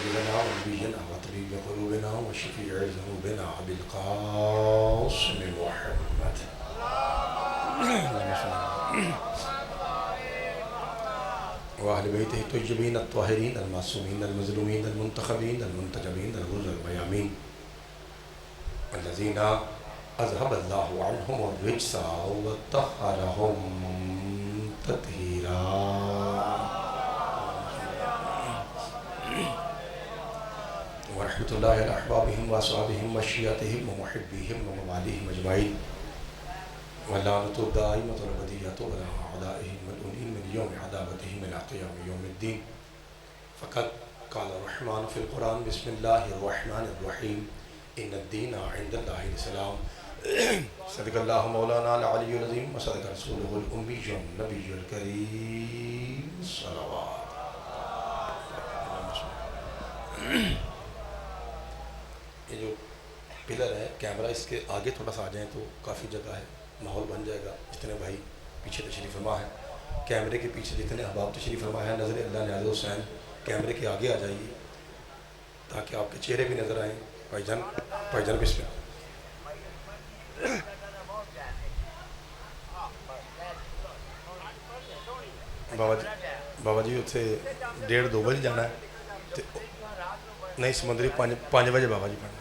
حبيبنا ونبينا وطبيب قلوبنا وشفيع ذنوبنا أبي القاسم محمد وأهل بيته الطيبين الطاهرين المعصومين المظلومين المنتخبين المنتجبين الغر الميامين الذين أذهب الله عنهم الرجس وطهرهم تطهيرا. ورحمة الله على أحبابهم وأصحابهم وشيعتهم ومحبيهم ومواليهم أجمعين واللعنة الدائمة والأبدية على أعدائهم ملعونين من يوم عذابتهم إلى قيام يوم الدين. فقد قال الرحمن في القرآن بسم الله الرحمن الرحيم إن الدين عند الله الإسلام. صدق الله مولانا العلي العظيم وصدق رسوله الأمي النبي الكريم صلوات. یہ جو پلر ہے کیمرہ اس کے آگے تھوڑا سا آ جائیں تو کافی جگہ ہے، ماحول بن جائے گا. جتنے بھائی پیچھے تشریف فرما ہے کیمرے کے پیچھے جتنے احباب تشریف فرما ہے نظر اللہ نیاز حسین کیمرے کے آگے آ جائیے تاکہ آپ کے چہرے بھی نظر آئیں. بھائی جان بسم اللہ. بابا جی اتنے 1:30-2 بجے جانا ہے نہیں سمندری 5 بجے بابا جی پڑھنا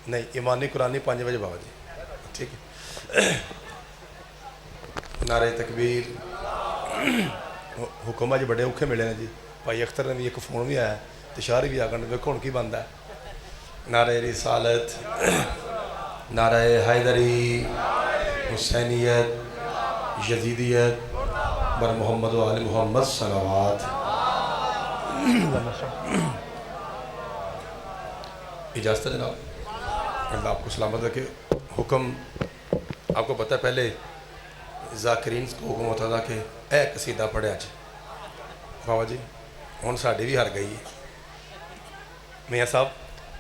نہیں ایمانی قرآنی 5 بجے بابا جی ٹھیک ہے. نعرہ تکبیر. حکم جی بڑے اوکھے ملے ہیں جی. بھائی اختر نے بھی ایک فون بھی آیا تشاری بھی آگن ویکھو ہن کی بنتا ہے. نعرہ رسالت نعرہ حیدری حسینیت یزیدیت بر محمد و آل محمد صلوات. اجازت ہے جناب. اللہ آپ کو سلامت رکھے. حکم آپ کو پتہ ہے پہلے ذاکرین کو حکم ہوتا تھا کہ اے قصیدہ پڑھے آج بابا جی ہوں ساڑی بھی ہار گئی ہے. میاں صاحب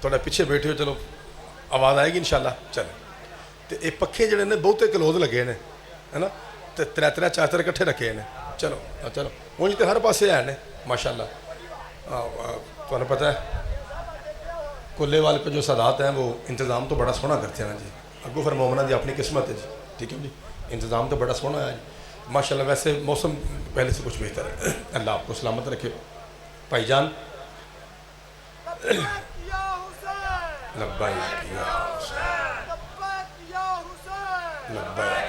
تھوڑا پیچھے بیٹھے ہو چلو آواز آئے گی انشاءاللہ. چلو تو یہ پکھے جڑے نے بہتے کلوز لگے نے ہے نا تو 3-4 کٹھے رکھے نے. چلو چلو ہوں تو ہر پاسے ہیں ماشاء اللہ. تمہیں پتہ ہے کلے والے پہ جو سادات ہیں وہ انتظام تو بڑا سونا کرتے ہیں جی. اگو پھر مومنہ دی اپنی قسمت ہے جی. ٹھیک ہے جی انتظام تو بڑا سونا ہے جی ماشاء اللہ. ویسے موسم پہلے سے کچھ بہتر ہے. اللہ آپ کو سلامت رکھے. بھائی جان لبیک یا حسین لبیک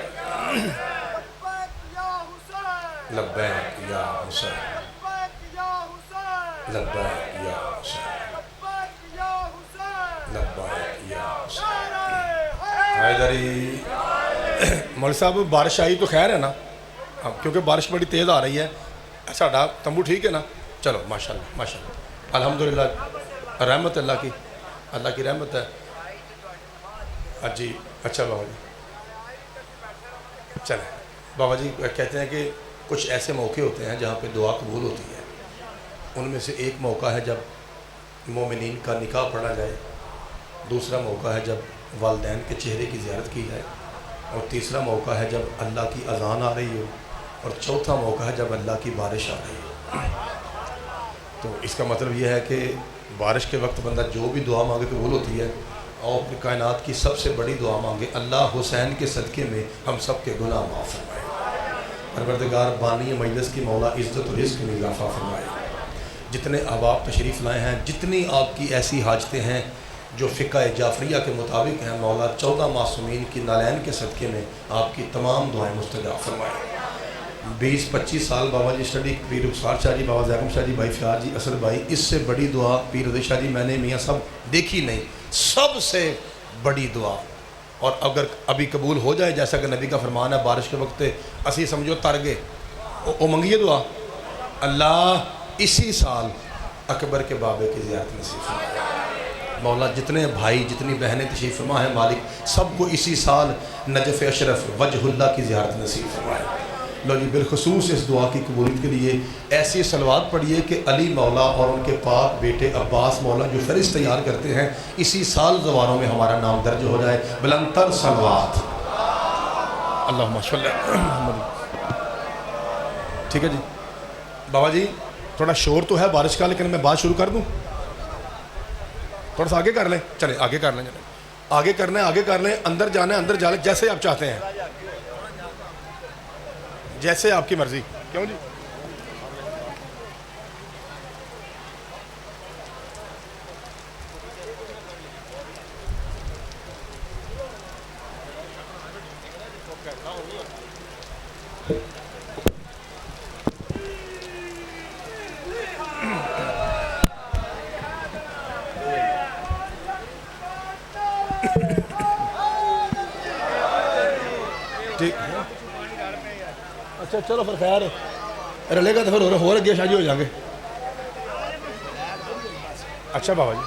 لبیک یا حسین لبیک یا حسین لبیک یا حسین. حیدری مولوی صاحب بارش آئی تو خیر ہے نا کیونکہ بارش بڑی تیز آ رہی ہے. ساڈا تمبو ٹھیک ہے نا. چلو ماشاء اللہ ماشاء اللہ الحمدللہ رحمت اللہ کی رحمت ہے. جی اچھا بابا جی چلیں. بابا جی کہتے ہیں کہ کچھ ایسے موقع ہوتے ہیں جہاں پہ دعا قبول ہوتی ہے. ان میں سے ایک موقع ہے جب مومنین کا نکاح پڑھا جائے, دوسرا موقع ہے جب والدین کے چہرے کی زیارت کی جائے, اور تیسرا موقع ہے جب اللہ کی اذان آ رہی ہو, اور چوتھا موقع ہے جب اللہ کی بارش آ رہی ہو. تو اس کا مطلب یہ ہے کہ بارش کے وقت بندہ جو بھی دعا مانگے قبول ہوتی ہے, اور اپنی کائنات کی سب سے بڑی دعا مانگے اللہ حسین کے صدقے میں ہم سب کے گناہ معاف فرمائے. پروردگار بانی مجلس کی مولا عزت و رزق میں اضافہ فرمائے. جتنے احباب تشریف لائے ہیں, جتنی آپ کی ایسی حاجتیں ہیں جو فقہ جعفریہ کے مطابق ہیں, مولا 14 معصومین کی نالین کے صدقے میں آپ کی تمام دعائیں مستجاب فرمائے. 20-25 سال بابا جی اسٹڈی, پیر رخسار شاہ جی, بابا زیغم شاہ جی, بھائی فیاض جی, اسد بھائی, اس سے بڑی دعا پیر رضی شاہ جی میں نے میاں سب دیکھی نہیں. سب سے بڑی دعا, اور اگر ابھی قبول ہو جائے جیسا کہ نبی کا فرمان ہے بارش کے وقت اسی سمجھو تر گئے او منگیے دعا, اللہ اسی سال اکبر کے بابے کی زیارت نصیب فرمائے. مولا جتنے بھائی جتنی بہنیں تشریف فرما ہے مالک سب کو اسی سال نجف اشرف وجہ اللہ کی زیارت نصیب فرمائے. لو جی بالخصوص اس دعا کی قبولیت کے لیے ایسی صلوات پڑھیے کہ علی مولا اور ان کے پاک بیٹے عباس مولا جو فہرست تیار کرتے ہیں اسی سال زواروں میں ہمارا نام درج ہو جائے. بلندتر صلوات. اللہم صلی علی محمد. ٹھیک ہے جی بابا جی تھوڑا شور تو ہے بارش کا، لیکن میں بات شروع کر دوں؟ تھوڑا سا آگے کر لیں، چلیں آگے کر لیں، چلیں آگے کرنا ہے، آگے کر لیں، اندر جانا ہے اندر جا لیں، جیسے آپ چاہتے ہیں، جیسے آپ کی مرضی. کیوں جی؟ اچھا چلو پھر خیر رلے گا تو پھر ہو لگے شاہ جی ہو جائیں گے. اچھا بابا جی،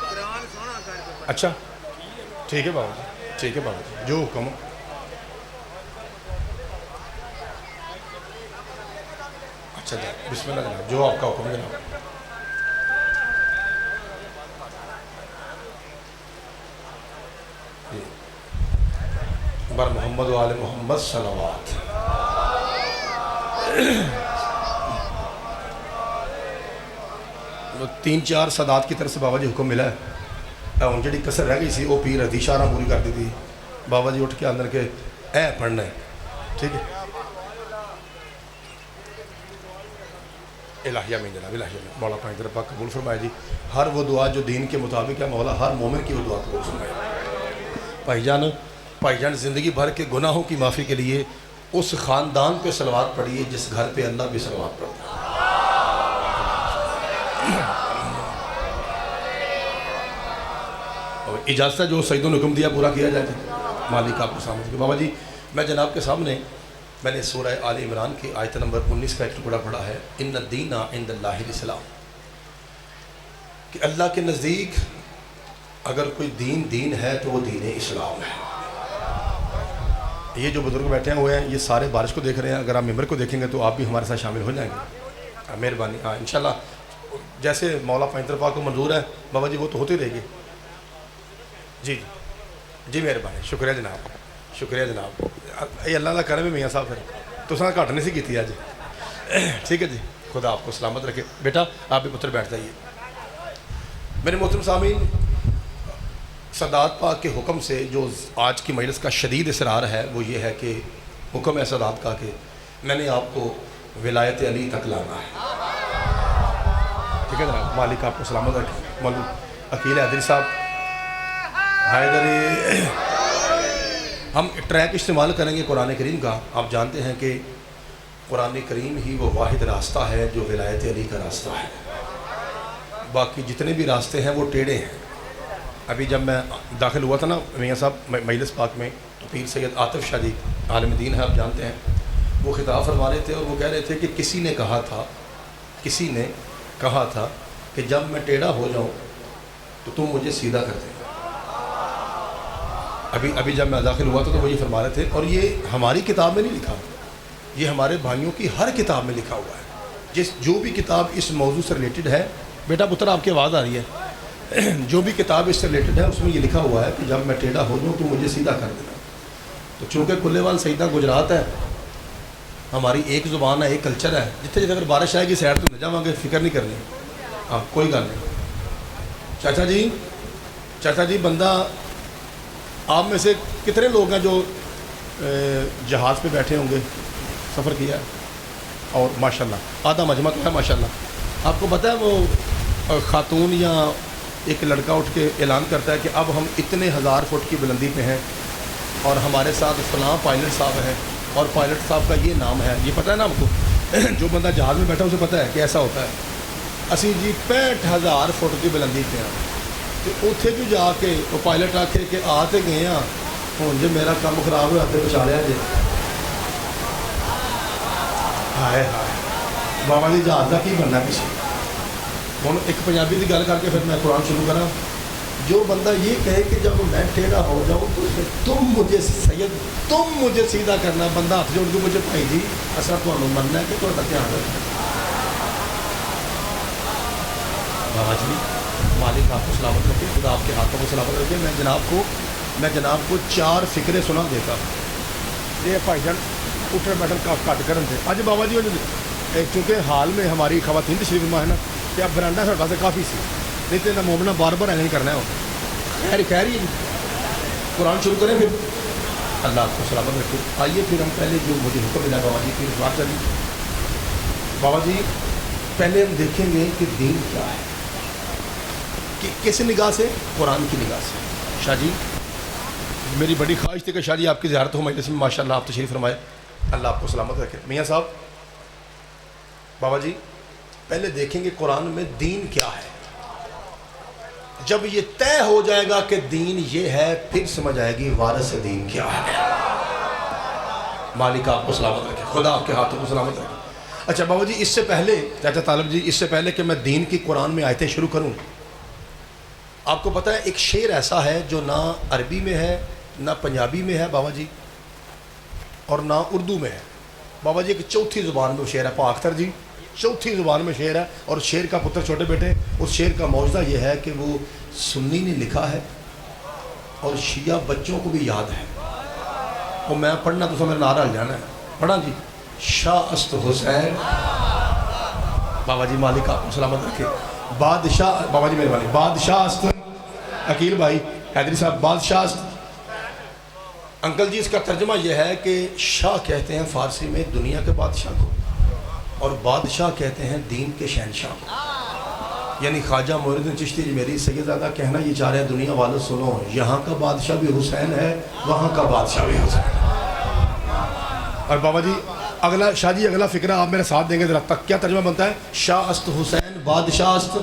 اچھا ٹھیک ہے بابا جی، ٹھیک ہے بابا جی، جو حکم. اچھا جی بسم اللہ جناب، جو آپ کا حکم جناب. بر محمد و آل محمد صلوات. تین چار سادات کی طرف سے بابا جی حکم ملا ہے، ان جڑی کسر رہ گئی سی وہ پیر حدیث شاہ پوری کر دی تھی. بابا جی اٹھ کے اندر کے اے پڑھنا ہے، ٹھیک ہے. الہیہ میں جناب، الہیہ میں مولا پاک طرف پاک قبول فرمائے جی. ہر وہ دعا جو دین کے مطابق ہے مولا ہر مومن کی وہ دعا قبول فرمائے. بھائی جان زندگی بھر کے گناہوں کی معافی کے لیے اس خاندان پہ صلوات پڑھیے جس گھر پہ اللہ بھی صلوات پڑھتا ہے. اور اجازت ہے جو سیدوں نے حکم دیا پورا کیا جائے. مالک آپ کو سامنے. بابا جی میں جناب کے سامنے میں نے سورہ آل عمران کی آیت نمبر 19 کا ایک ٹکڑا پڑھا ہے، ان الدین عند اللہ الاسلام، کہ اللہ کے نزدیک اگر کوئی دین ہے تو وہ دین اسلام ہے. یہ جو بزرگ بیٹھے ہوئے ہیں یہ سارے بارش کو دیکھ رہے ہیں، اگر آپ ممبر کو دیکھیں گے تو آپ بھی ہمارے ساتھ شامل ہو جائیں گے. مہربانی. ہاں انشاءاللہ جیسے مولا پائنتر پاک کو منظور ہے بابا جی وہ تو ہوتی رہے گی. جی جی مہربانی، شکریہ جناب، شکریہ جناب. یہ اللہ کرم ہے میاں صاحب، پھر تو سنا گھٹ نہیں سی کی اج. ٹھیک ہے جی، خدا آپ کو سلامت رکھے. بیٹا آپ بھی پتر بیٹھ جائیے. میرے محترم سامعین، سادات پاک کے حکم سے جو آج کی مجلس کا شدید اصرار ہے وہ یہ ہے کہ حکم ہے سادات کا کہ میں نے آپ کو ولایت علی تک لانا ہے. ٹھیک ہے جناب، مالک آپ کو سلامت رکھے. مولوی عقیل حیدری صاحب حیدری، ہم ٹریک استعمال کریں گے قرآن کریم کا. آپ جانتے ہیں کہ قرآن کریم ہی وہ واحد راستہ ہے جو ولایت علی کا راستہ ہے. باقی جتنے بھی راستے ہیں وہ ٹیڑھے ہیں. ابھی جب میں داخل ہوا تھا نا میاں صاحب مجلس پاک میں، تو پیر سید عاطف شاہ جی عالم دین ہے آپ جانتے ہیں، وہ خطاب فرما رہے تھے اور وہ کہہ رہے تھے کہ کسی نے کہا تھا کہ جب میں ٹیڑھا ہو جاؤں تو تم مجھے سیدھا کر دیں. ابھی جب میں داخل ہوا تھا تو وہ یہ فرما رہے تھے، اور یہ ہماری کتاب میں نہیں لکھا، یہ ہمارے بھائیوں کی ہر کتاب میں لکھا ہوا ہے. جو بھی کتاب اس موضوع سے ریلیٹڈ ہے، بیٹا پتر آپ کی آواز آ رہی ہے، جو بھی کتاب اس سے ریلیٹڈ ہے اس میں یہ لکھا ہوا ہے کہ جب میں ٹیڑھا ہو جاؤں تو مجھے سیدھا کر دینا. تو چونکہ کلے وال سیدہ گجرات ہے، ہماری ایک زبان ہے، ایک کلچر ہے. جتنے اگر بارش آئے گی سیڈ تو نہ جاؤں گے، فکر نہیں کرنی. ہاں کوئی گل نہیں. چاچا جی بندہ آپ میں سے کتنے لوگ ہیں جو جہاز پہ بیٹھے ہوں گے، سفر کیا ہے؟ اور ماشاءاللہ آدھا مجمع تو ہے ماشاءاللہ. آپ کو پتہ ہے وہ خاتون یا ایک لڑکا اٹھ کے اعلان کرتا ہے کہ اب ہم اتنے 1000 فٹ کی بلندی پہ ہیں اور ہمارے ساتھ فلاں پائلٹ صاحب ہیں اور پائلٹ صاحب کا یہ نام ہے. یہ پتہ ہے نا آپ کو؟ جو بندہ جہاز میں بیٹھا اسے پتہ ہے کہ ایسا ہوتا ہے. اسی جی 65,000 فٹ کی بلندی پہ ہیں، تو اتنے جو جا کے وہ پائلٹ آکھے کہ آ تو گئے ہاں ہوں جی میرا کام خراب ہوا تو بچا لیا جی. ہائے بابا جی جہاز کا کی بننا پیچھے. ہوں ایک پنجابی کی گل کر کے پھر میں قرآن شروع کرا. جو بندہ یہ کہے کہ جب میں ٹیڑھا ہو جاؤں تو تم مجھے سید تم مجھے سیدھا کرنا، بندہ ہاتھ جوڑ کے مجھے بھائی جی اصل تمہیں مننا ہے کہ تھوڑا دھیان رکھنا. بابا جی مالک آپ کو سلامت رکھے، خدا آپ کے ہاتھوں کو سلامت رکھے. میں جناب کو 4 فکرے سنا دیتا. یہ بھائی جان اٹھن بیٹھن کٹ کرن تھے. اج بابا جی چونکہ حال میں ہماری خواتین تشریف فرما ہے نا کہ اب برانڈا سے سے کافی سی نہیں تو مومنہ بار بار اعلان کرنا ہے خیر ہی قرآن شروع کریں پھر اللہ آپ کو سلامت رکھے. آئیے پھر ہم پہلے جو مجھے حکم ملا بابا جی پھر بات چلیے. بابا جی پہلے ہم دیکھیں گے کہ دین کیا ہے, کہ کس نگاہ سے؟ قرآن کی نگاہ سے. شاہ جی میری بڑی خواہش تھی کہ شاہ جی آپ کی زیارت ہو مجلس میں, ماشاء اللہ آپ تشریف فرمائے, اللہ آپ کو سلامت رکھے. میاں صاحب بابا جی پہلے دیکھیں گے قرآن میں دین کیا ہے. جب یہ طے ہو جائے گا کہ دین یہ ہے پھر سمجھ آئے گی وارث دین کیا ہے. مالک آپ کو سلامت رکھے, خدا آپ کے ہاتھوں کو سلامت رکھے. اچھا بابا جی اس سے پہلے چاچا طالب جی اس سے پہلے کہ میں دین کی قرآن میں آیتیں شروع کروں, آپ کو پتہ ہے ایک شعر ایسا ہے جو نہ عربی میں ہے نہ پنجابی میں ہے بابا جی اور نہ اردو میں ہے. بابا جی ایک چوتھی زبان میں شعر ہے, پاکتر جی چوتھی زبان میں شعر ہے. اور شعر کا پتر چھوٹے بیٹے اس شعر کا معجزہ یہ ہے کہ وہ سنی نے لکھا ہے اور شیعہ بچوں کو بھی یاد ہے. اور میں پڑھنا تو میرا نعرہ جانا ہے, پڑھا جی. شاہ است حسین بابا جی مالک آپ کو سلامت رکھے. بادشاہ بابا جی مہربانی, بادشاہ است عقیل بھائی حیدری صاحب, بادشاہ است. انکل جی اس کا ترجمہ یہ ہے کہ شاہ کہتے ہیں فارسی میں دنیا کے بادشاہ کو, اور بادشاہ کہتے ہیں دین کے شہنشاہ کو. یعنی خواجہ معین الدین چشتی جی میری سیدزادہ کہنا یہ چاہ رہے ہیں دنیا والوں سنو, یہاں کا بادشاہ بھی حسین ہے, وہاں کا بادشاہ بھی حسین ہے. اور بابا جی اگلا شاہ جی اگلا فکرہ آپ میرے ساتھ دیں گے ذرا تک, کیا ترجمہ بنتا ہے؟ شاہ است حسین بادشاہ است.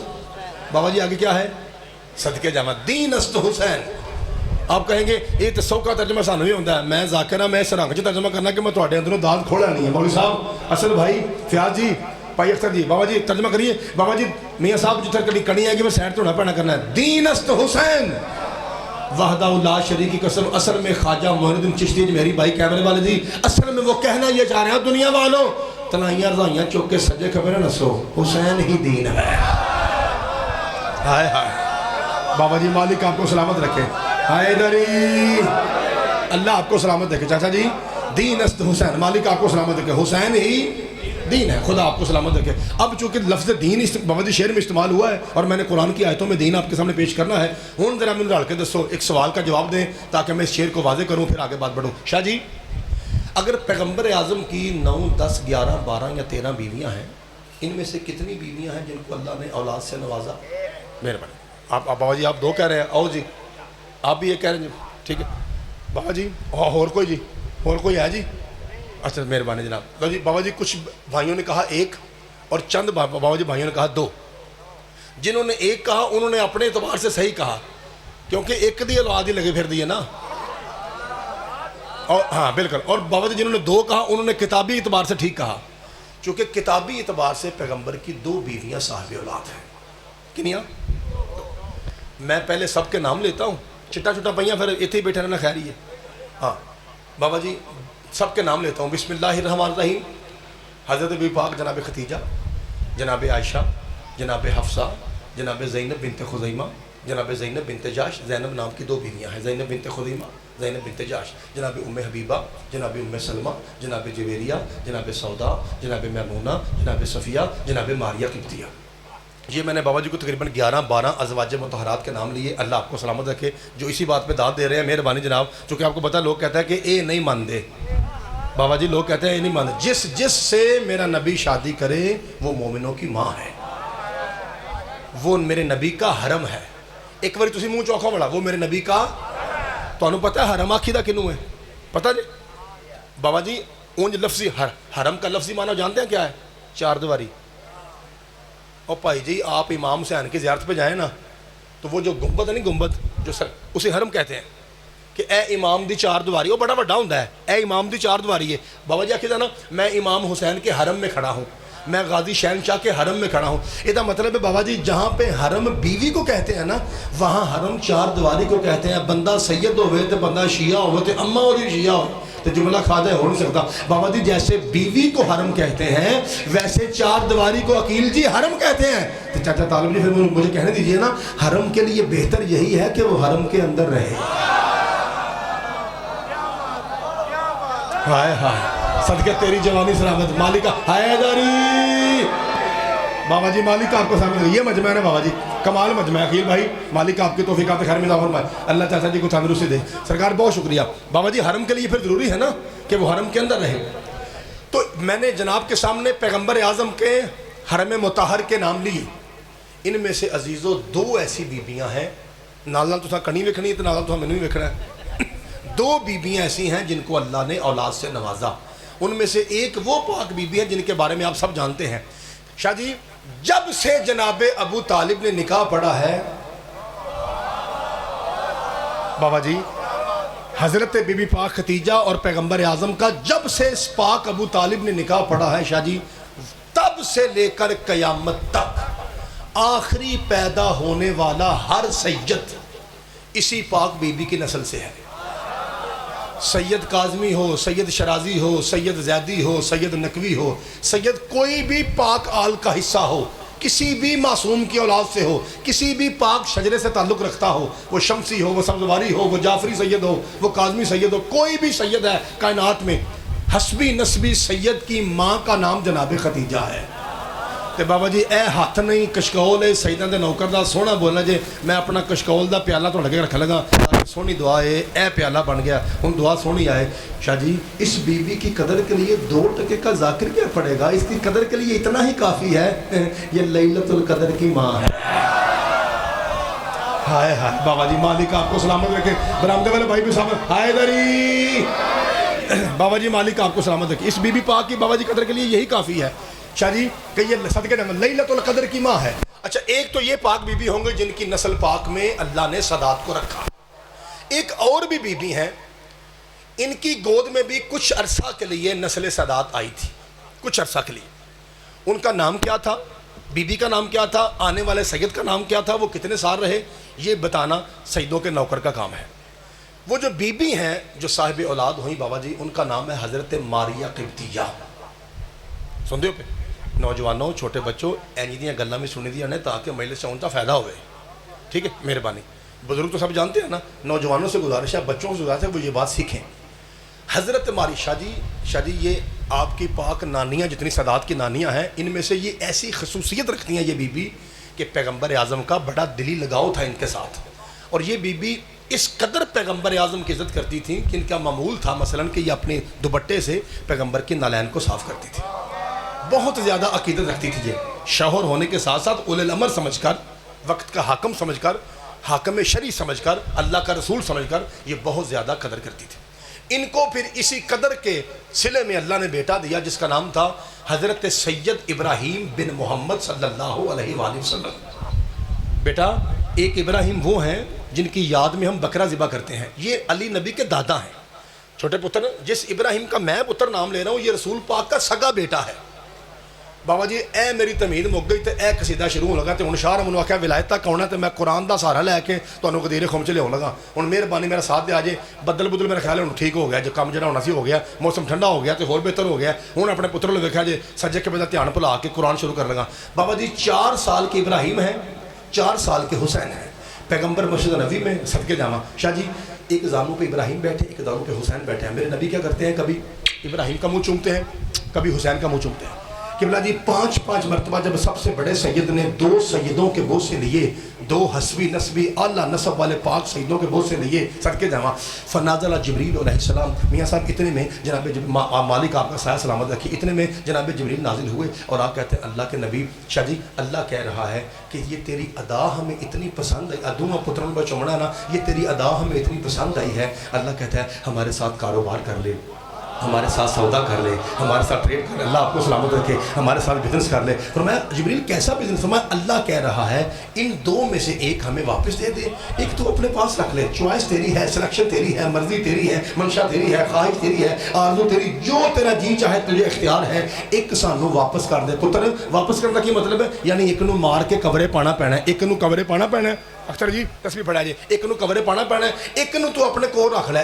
بابا جی آگے کیا ہے؟ صدقے جامع دین است حسین. آپ کہیں گے یہ تو سو کا ترجمہ سانو ہی ہوتا ہے, میں ذاکرہ میں سرنگ چ ترجمہ کرنا کہ میں تھوڑے اندروں داد کھولا نہیں ہے. مولوی صاحب اسد بھائی فیاض جی بھائی اختر جی بابا جی ترجمہ کریے. بابا جی میاں صاحب جتر کلی کڑی ہے کہ میں سیڈ تو نہ پڑھنا کرنا ہے. دین است حسین وحدہ لا شریک کی قسم. اصل میں خواجہ معین الدین چشتی جی میری بھائی کیمرے والے جی اصل میں وہ کہنا یہ چاہ رہے ہیں دنیا والوں تنائیاں رضائیاں چوک کے سجے کھبریں نسو, حسین ہی دین ہے. ہائے ہائے بابا جی مالک آپ کو سلامت رکھے. ہائے دری اللہ آپ کو سلامت رکھے. چاچا جی دین است حسین, مالک آپ کو سلامت رکھے. حسین ہی دین ہے, خدا آپ کو سلامت رکھے. اب چونکہ لفظ دین بابا جی شعر میں استعمال ہوا ہے اور میں نے قرآن کی آیتوں میں دین آپ کے سامنے پیش کرنا ہے. ہوں ذرا مجھے ڈال کے دسو ایک سوال کا جواب دیں تاکہ میں اس شعر کو واضح کروں پھر آگے بات بڑھوں. شاہ جی اگر پیغمبر اعظم کی 9 10 11 12 یا 13 بیویاں ہیں, ان میں سے کتنی بیویاں ہیں جن کو اللہ نے اولاد سے نوازا؟ مہربانی. آپ بابا جی آپ 2 کہہ رہے ہیں, آؤ جی آپ بھی یہ کہہ رہے ہیں, ٹھیک ہے بابا جی. اور کوئی جی, اور کوئی ہے جی؟ اچھا مہربانی جناب. جی بابا جی کچھ بھائیوں نے کہا 1 اور چند بابا جی بھائیوں نے کہا 2. جنہوں نے 1 کہا انہوں نے اپنے اعتبار سے صحیح کہا کیونکہ ایک دی اولاد ہی لگے پھر دی ہے نا. اور ہاں بالکل. اور بابا جی جنہوں نے 2 کہا انہوں نے کتابی اعتبار سے ٹھیک کہا چونکہ کتابی اعتبار سے پیغمبر کی 2 بیویاں صاحب اولاد ہیں. کنیاں؟ میں پہلے سب کے نام لیتا ہوں, چٹا چٹا پہیاں پھر اتنے ہی بیٹھے رہنا خیر ہی ہے. ہاں بابا جی سب کے نام لیتا ہوں. بسم اللہ الرحمن الرحیم. حضرت بی پاک جناب ختیجہ, جناب عائشہ, جناب حفصہ, جناب زینب بنت خزیمہ, جناب زینب بنت جاش. زینب نام کی 2 بیویاں ہیں, زینب بنت خزیمہ, زینب بنت جاش. جناب ام حبیبہ, جناب ام سلمہ, جناب جویریہ, جناب سودا, جناب میمونہ, جناب صفیہ, جناب ماریہ قبطیہ. یہ میں نے بابا جی کو تقریباً 11-12 ازواج مطہرات کے نام لیے. اللہ آپ کو سلامت رکھے جو اسی بات پہ داد دے رہے ہیں. مہربانی جناب, چونکہ آپ کو پتہ لوگ کہتے ہیں کہ اے نہیں مانتے. بابا جی لوگ کہتے ہیں اے نہیں مانتے. جس سے میرا نبی شادی کرے وہ مومنوں کی ماں ہے, وہ میرے نبی کا حرم ہے. ایک بار تسی منہ چوکھا بڑا, وہ میرے نبی کا. تو انہوں پتہ ہے حرم آکھی دا کنوں ہے پتہ جی بابا جی؟ اونج لفظی حرم کا لفظی معنی جانتے ہیں کیا ہے؟ 4 دیواری. اور بھائی جی آپ امام حسین کی زیارت پہ جائیں نا تو وہ جو گنبد ہے نہیں, گنبد جو سر اسے حرم کہتے ہیں کہ اے امام دی 4 دیواری. وہ بڑا بڑا ہوتا ہے, اے امام دی 4 دیواری ہے. بابا جی آخر نا میں امام حسین کے حرم میں کھڑا ہوں, میں غازی شہنشاہ کے حرم میں کھڑا ہوں. یہ مطلب ہے بابا جی جہاں پہ حرم بیوی کو کہتے ہیں نا وہاں حرم 4 دیواری کو کہتے ہیں. بندہ سید ہوئے تو بندہ شیعہ ہوئے تو اماں اور شیعہ ہوئے تو جملہ کھادا ہو نہیں سکتا. بابا جی جیسے بیوی کو حرم کہتے ہیں ویسے 4 دیواری کو عقیل جی حرم کہتے ہیں. تو چاچا طالب جی پھر مجھے کہنے دیجئے نا, حرم کے لیے بہتر یہی ہے کہ وہ حرم کے اندر رہے. ہائے ہائے صدقے تیری جوانی سلامت مالک حیدری بابا جی مالک آپ کو سامنے یہ مجمع ہے نا بابا جی کمال مجمع ہے عقیل بھائی مالک آپ کی توفیقات خیر میں اضافہ فرمائے اللہ چاچا جی کو تندرستی دے سرکار بہت شکریہ بابا جی حرم کے لیے پھر ضروری ہے نا کہ وہ حرم کے اندر رہے تو میں نے جناب کے سامنے پیغمبر اعظم کے حرم مطہر کے نام لیے ان میں سے عزیزو دو ایسی بیبیاں ہیں نال تو کنی وکھنی ہے تو نال تو مینوں بھی وکھنا ہے دو بیبیاں ایسی ہیں جن کو اللہ نے اولاد سے نوازا ان میں سے ایک وہ پاک بیبی ہیں جن کے بارے میں آپ سب جانتے ہیں شاہ جی جب سے جناب ابو طالب نے نکاح پڑھا ہے بابا جی حضرت بی بی پاک ختیجہ اور پیغمبر اعظم کا جب سے اس پاک ابو طالب نے نکاح پڑھا ہے شاہ جی تب سے لے کر قیامت تک آخری پیدا ہونے والا ہر سید اسی پاک بی بی کی نسل سے ہے سید کاظمی ہو سید شرازی ہو سید زیدی ہو سید نقوی ہو سید کوئی بھی پاک آل کا حصہ ہو کسی بھی معصوم کی اولاد سے ہو کسی بھی پاک شجرے سے تعلق رکھتا ہو وہ شمسی ہو وہ سبزواری ہو وہ جعفری سید ہو وہ کاظمی سید ہو کوئی بھی سید ہے کائنات میں حسبی نسبی سید کی ماں کا نام جناب ختیجہ ہے تے بابا جی اے ہاتھ نہیں کشکول ہے سیداں دے نوکر دا سونا بولنا جے میں اپنا کشکول دا پیالہ تو لگے رکھ لگا سونی دعا ہے اے پیالہ بن گیا ہن دعا سونی آئے شاہ جی اس بی بی کی قدر کے لیے 2 ٹکے کا ذاکر کیا پڑے گا اس کی قدر کے لیے اتنا ہی کافی ہے یہ لیلۃ القدر کی ماں ہے ہائے ہائے بابا جی مالک آپ کو سلامت رکھے برآمدے والے بھائی بھی سلامت حیدری بابا جی مالک آپ کو سلامت رکھے اس بی بی پاک کی بابا جی قدر کے لیے یہی کافی ہے شاہ جی کہ یہ صدقے لیلۃ القدر کی ماں ہے اچھا ایک تو یہ پاک بی بی ہوں گے جن کی نسل پاک میں اللہ نے سادات کو رکھا ایک اور بھی بی بی ہیں ان کی گود میں بھی کچھ عرصہ کے لیے نسل سادات آئی تھی کچھ عرصہ کے لیے ان کا نام کیا تھا بی بی کا نام کیا تھا آنے والے سید کا نام کیا تھا وہ کتنے سال رہے یہ بتانا سیدوں کے نوکر کا کام ہے وہ جو بی بی ہیں جو صاحب اولاد ہوئیں بابا جی ان کا نام ہے حضرت ماریہ قبطیہ سن دیو پہ نوجوانوں چھوٹے بچوں اینی دیاں گلاں میں سنی دیاں نے تاکہ مجلس سے ان کا فائدہ ہوئے ٹھیک ہے مہربانی بزرگ تو سب جانتے ہیں نا نوجوانوں سے گزارش ہے بچوں سے گزارش ہے وہ یہ بات سیکھیں حضرت ماری شاہ جی یہ آپ کی پاک نانیاں جتنی سادات کی نانیاں ہیں ان میں سے یہ ایسی خصوصیت رکھتی ہیں یہ بی بی کہ پیغمبر اعظم کا بڑا دلی لگاؤ تھا ان کے ساتھ اور یہ بی بی اس قدر پیغمبر اعظم کی عزت کرتی تھیں کہ ان کا معمول تھا مثلا کہ یہ اپنے دوپٹے سے پیغمبر کے نالین کو صاف کرتی تھی بہت زیادہ عقیدت رکھتی تھی یہ شوہر ہونے کے ساتھ ساتھ اولي الامر سمجھ کر وقت کا حاکم سمجھ کر حاکم شرعی سمجھ کر اللہ کا رسول سمجھ کر یہ بہت زیادہ قدر کرتی تھی ان کو پھر اسی قدر کے صلے میں اللہ نے بیٹا دیا جس کا نام تھا حضرت سید ابراہیم بن محمد صلی اللہ علیہ وآلہ وسلم بیٹا ایک ابراہیم وہ ہیں جن کی یاد میں ہم بکرا ذبح کرتے ہیں یہ علی نبی کے دادا ہیں چھوٹے پتر جس ابراہیم کا میں پتر نام لے رہا ہوں یہ رسول پاک کا سگا بیٹا ہے بابا جی اے میری تمید مک گئی تے اے قصیدہ شروع ہو لگا تے ہن شاہ منو آکھیا ولایت تک آنا تے میں قرآن دا سہارا لے کے تانوں قدیر خم چ لیاون لگا ہن مہربانی میرا ساتھ دے آجے بدل میرا خیال ہے ہن ٹھیک ہو گیا جو کام جڑا ہونا سی ہو گیا موسم ٹھنڈا ہو گیا تے ہور بہتر ہو گیا ہن اپنے پتر لو ویکھیا جے سجے کے بدل دھیان بھلا کے قرآن شروع کر لگا بابا جی 4 سال کے ابراہیم ہیں 4 سال کے حسین ہیں پیغمبر مسجد نبی میں صدقے جاواں شاہ جی ایک زانو پہ ابراہیم بیٹھے ایک زانو پہ حسین بیٹھے ہیں میرے نبی کیا کرتے ہیں کبھی ابراہیم کا منہ چومتے ہیں کبھی حسین کا منہ چومتے ہیں قبلہ جی 5 مرتبہ جب سب سے بڑے سید نے 2 سیدوں کے بوجھ سے لیے 2 حسبی نسبی اعلیٰ نسب والے پاک سیدوں کے بوجھ سے لیے صدقے جاواں فنازل جبریل علیہ السلام میاں صاحب اتنے میں جناب مالک آپ کا سایہ سلامت رکھی اتنے میں جناب جبریل نازل ہوئے اور آپ کہتے ہیں اللہ کے نبی شاہ جی اللہ کہہ رہا ہے کہ یہ تیری ادا ہمیں اتنی پسند آئی ادوما پتروں میں چمڑا نا یہ تیری ادا ہمیں اتنی پسند آئی ہے اللہ کہتا ہے ہمارے ساتھ کاروبار کر لے ہمارے ساتھ سودا کر لے ہمارے ساتھ ٹریڈ کر لے اللہ آپ کو سلامت رکھے ہمارے ساتھ بزنس کر لے فرمایا جبریل کیسا بزنس فرمایا اللہ کہہ رہا ہے ان 2 میں سے ایک ہمیں واپس دے دے ایک تو اپنے پاس رکھ لے چوائس تیری ہے سلیکشن تیری ہے مرضی تیری ہے منشا تیری ہے خواہش تیری ہے آرزو تیری جو تیرا جی چاہے تجھے اختیار ہے ایک سانو واپس کر دے پتر واپس کرنا کی مطلب ہے یعنی ایک نو مار کے قبرے پانا پینا ہے ایک نو قبرے پانا پینا ہے ਅਖਤਰ ਜੀ ਤਸਬੀਹ ਪੜਿਆ ਜੀ। ਇੱਕ ਨੂੰ ਕਵਰੇ ਪਾਣਾ ਪੈਣਾ, ਇੱਕ ਨੂੰ ਤੂੰ ਆਪਣੇ ਕੋਲ ਰੱਖ ਲੈ।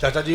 ਚਾਚਾ ਜੀ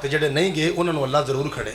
ਤੇ ਜਿਹੜੇ ਨਹੀਂ ਗਏ ਉਹਨਾਂ ਨੂੰ ਅੱਲਾਹ ਜ਼ਰੂਰ ਖੜੇ।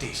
30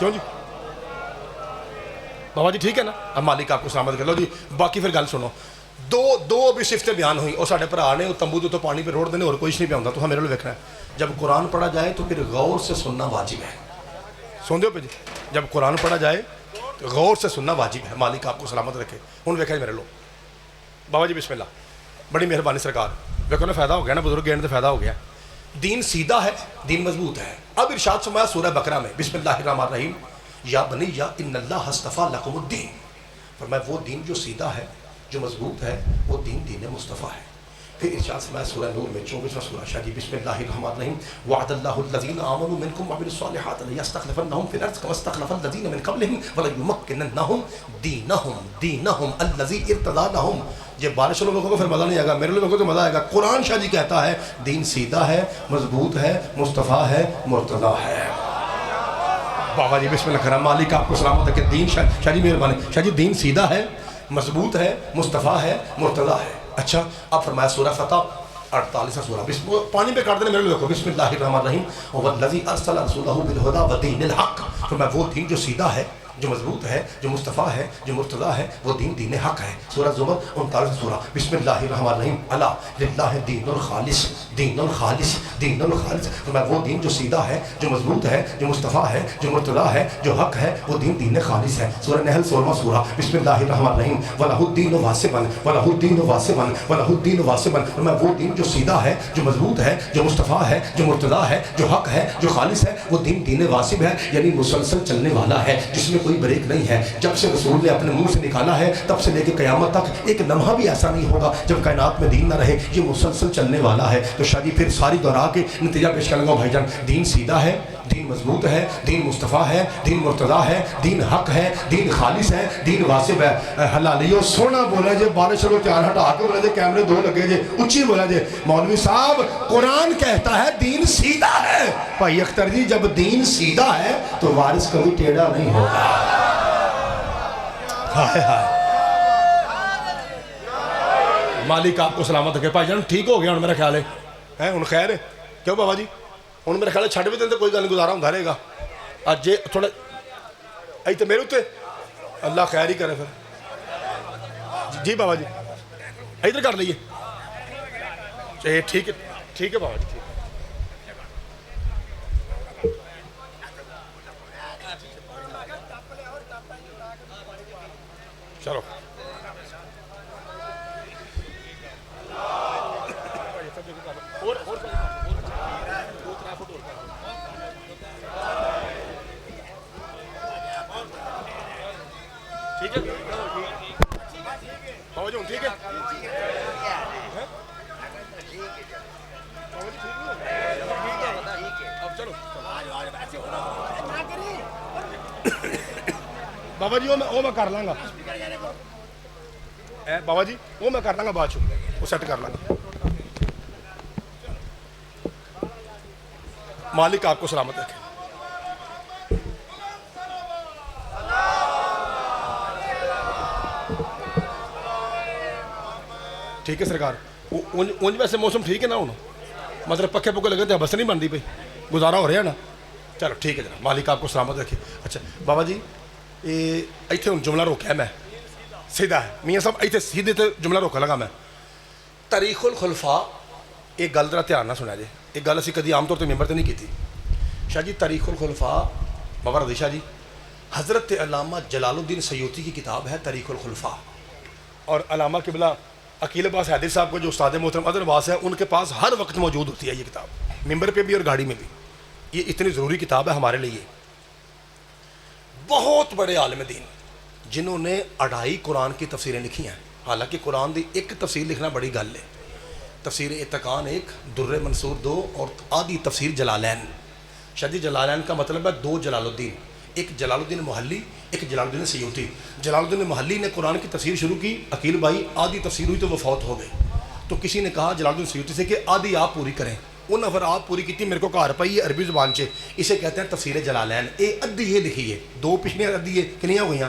کیوں جی بابا جی ٹھیک ہے نا؟ اب مالک آپ کو سلامت کر لو جی. باقی پھر گل سنو. دو ابھی صفتیں بیان ہوئی اور سارے بھرا نے تمبو تو پانی پہ روڑ دینے اور کچھ نہیں پہ آتا. تو میرے کو دیکھنا ہے جب قرآن پڑھا جائے تو پھر غور سے سننا واجب ہے. سن دو پہ جی جب قرآن پڑھا جائے تو غور سے سننا واجب ہے. مالک آپ کو سلامت رکھے. ہوں دیکھا جی میرے لوگ بابا جی بسم اللہ. بڑی مہربانی سرکار. دیکھو نا فائدہ ہو گیا نا بزرگ گیند فائدہ ہو گیا. دین سیدھا ہے, دین مضبوط ہے. اب ارشاد فرمایا سورہ بقرہ میں بسم اللہ الرحمن الرحیم یا بنی ان اللہ اصطفیٰ لکم الدین. فرمایا وہ دین جو سیدھا ہے جو مضبوط ہے وہ دین مصطفیٰ ہے. پھر ارشاد فرمایا سورہ نور میں 24واں سورہ شاہ جی بسم اللہ الرحمن الرحیم وعد اللہ الذین آمنوا منکم وعملوا الصالحات لیستخلفنہم فی الارض کما استخلف الذین من قبلہم ولینمکننہم دینہم الذی ارتضی لہم. یہ بارش والوں لوگوں کو پھر مزہ نہیں آئے گا, میرے لوگوں کو تو مزہ آئے گا. قرآن شاہ جی کہتا ہے دین سیدھا ہے, مضبوط ہے, مصطفیٰ ہے, مرتضیٰ ہے. بابا جی بسم اللہ کرم. مالک آپ کو سلامت ہے کہ دین شاہ جی مہربانی. شاہ جی دین سیدھا ہے, مضبوط ہے, مصطفیٰ ہے, مرتضیٰ ہے. اچھا اب فرمایا سورہ فتح 48واں سورہ پانی پہ کاٹ دینے میرے لوگوں کو بسم اللہ الرحمن الرحیم والذی ارسل رسولہ بالہدی ودین الحق. فرمایا وہ دین جو سیدھا ہے جو مضبوط ہے جو مصطفیٰ ہے جو مرتضیٰ ہے وہ دین حق ہے. سورہ زمر 39 سورہ بسم اللہ الرحمن الرحیم الا للہ دین الخالص دین الخالص دین الخالص. فرمایا وہ دین جو سیدھا ہے جو مضبوط ہے جو مصطفیٰ ہے جو مرتضیٰ ہے جو حق ہے وہ دین خالص ہے. سورہ نحل 16واں سورہ بسم اللہ الرحمن الرحیم وَلَهُ الدِّينُ وَاسِبًا وَلَهُ الدِّينُ وَاسِبًا وَلَهُ الدِّينُ وَاسِبًا. فرمایا وہ دین جو سیدھا ہے جو مضبوط ہے جو مصطفیٰ ہے جو مرتضیٰ ہے جو حق ہے جو خالص ہے وہ دین واسب ہے, یعنی مسلسل چلنے والا ہے جس میں کوئی بریک نہیں ہے. جب سے رسول نے اپنے منہ سے نکالا ہے تب سے لے کے قیامت تک ایک لمحہ بھی ایسا نہیں ہوگا جب کائنات میں دین نہ رہے. یہ مسلسل چلنے والا ہے. تو شاہ جی پھر ساری دہرا کے نتیجہ پیش کرنے گا بھائی جان. دین سیدھا ہے, دین مضبوط ہے, دین مصطفیٰ ہے, دین مرتضیٰ ہے, دین حق ہے, دین خالص ہے, دین واسب ہے. حلالیو سونا بولا جے, بارش چلو تیار ہٹا کے بولا جے, کیمرے دو لگے جے, اچھی بولا جے. مولوی صاحب قرآن کہتا ہے دین سیدھا ہے. بھائی اختر جی جب دین سیدھا ہے تو وارث کبھی ٹیڑھا نہیں ہوگا. ہائے ہائے مالک آپ کو سلامت رکھے. بھائی جان ٹھیک ہو گیا ہوں میرا خیال ہے ہوں خیر ہے کیوں بابا جی ہوں میرا خیال ہے چھڈ بھی دیں تو کوئی گل نہیں, گزارا ہوں رہے گا. اج جے تھوڑا ایتھے میرے اتنے اللہ خیر ہی کرے پھر. جی بابا جی ادھر کر لیے. ٹھیک ہے بابا جی. چلو ٹھیک ہے بابا جی ہوں ٹھیک ہے. اب چلو بابا جی وہ میں کر لاں گا. بابا جی وہ میں کر لاں گا بعد وہ سیٹ کر لاں گا. مالک آپ کو سلامت رکھے. ٹھیک ہے سرکار. اونج ویسے موسم ٹھیک ہے نا ہوں مطلب پکے پکے لگے تو بس نہیں بنتی پی گزارا ہو رہا ہے نا. چلو ٹھیک ہے جناب مالک آپ کو سلامت رکھے. اچھا بابا جی یہ اتنے ہوں جملہ روکیا میں سیدھا ہے میاں صاحب اتنے سیدھے تے جملہ روکا لگا میں. تاریخ الخلفاء ایک گل ذرا دھیان نہ سنیا جی. ایک گل اسی کدی عام طور پہ ممبر تے نہیں کی تھی. شاہ جی تاریخ الخلفاء بابا رضی شاہ جی حضرت علامہ جلال الدین سیوطی کی کتاب ہے تاریخ الخلفاء. اور علامہ قبلہ عقیل عباس حیدر صاحب کو جو استاد محترم اظہر عباس ہے ان کے پاس ہر وقت موجود ہوتی ہے یہ کتاب, ممبر پہ بھی اور گاڑی میں بھی. یہ اتنی ضروری کتاب ہے ہمارے لیے. بہت بڑے عالم دین جنہوں نے 2.5 قرآن کی تفسیریں لکھی ہیں. حالانکہ قرآن دی ایک تفسیر لکھنا بڑی گل ہے. تفسیر اتقان 1, در منصور 2 اور آدھی تفسیر جلالین. شاید جلالین کا مطلب ہے 2 جلال الدین, ایک جلال الدین محلی ایک جلال الدین سیوطی. جلال الدین محلی نے قرآن کی تفسیر شروع کی, عقیل بھائی آدھی تفسیر ہوئی تو وہ فوت ہو گئے. تو کسی نے کہا جلال الدین سیوطی سے کہ آدھی آپ پوری کریں. انہوں نے پھر آپ پوری کی, میرے کو گھر پائی ہے عربی زبان سے, اسے کہتے ہیں تفسیر جلالین. اے ادھی یہ لکھی ہے, 2 پچھلے ادھی ہے کنیاں ہوئی ہیں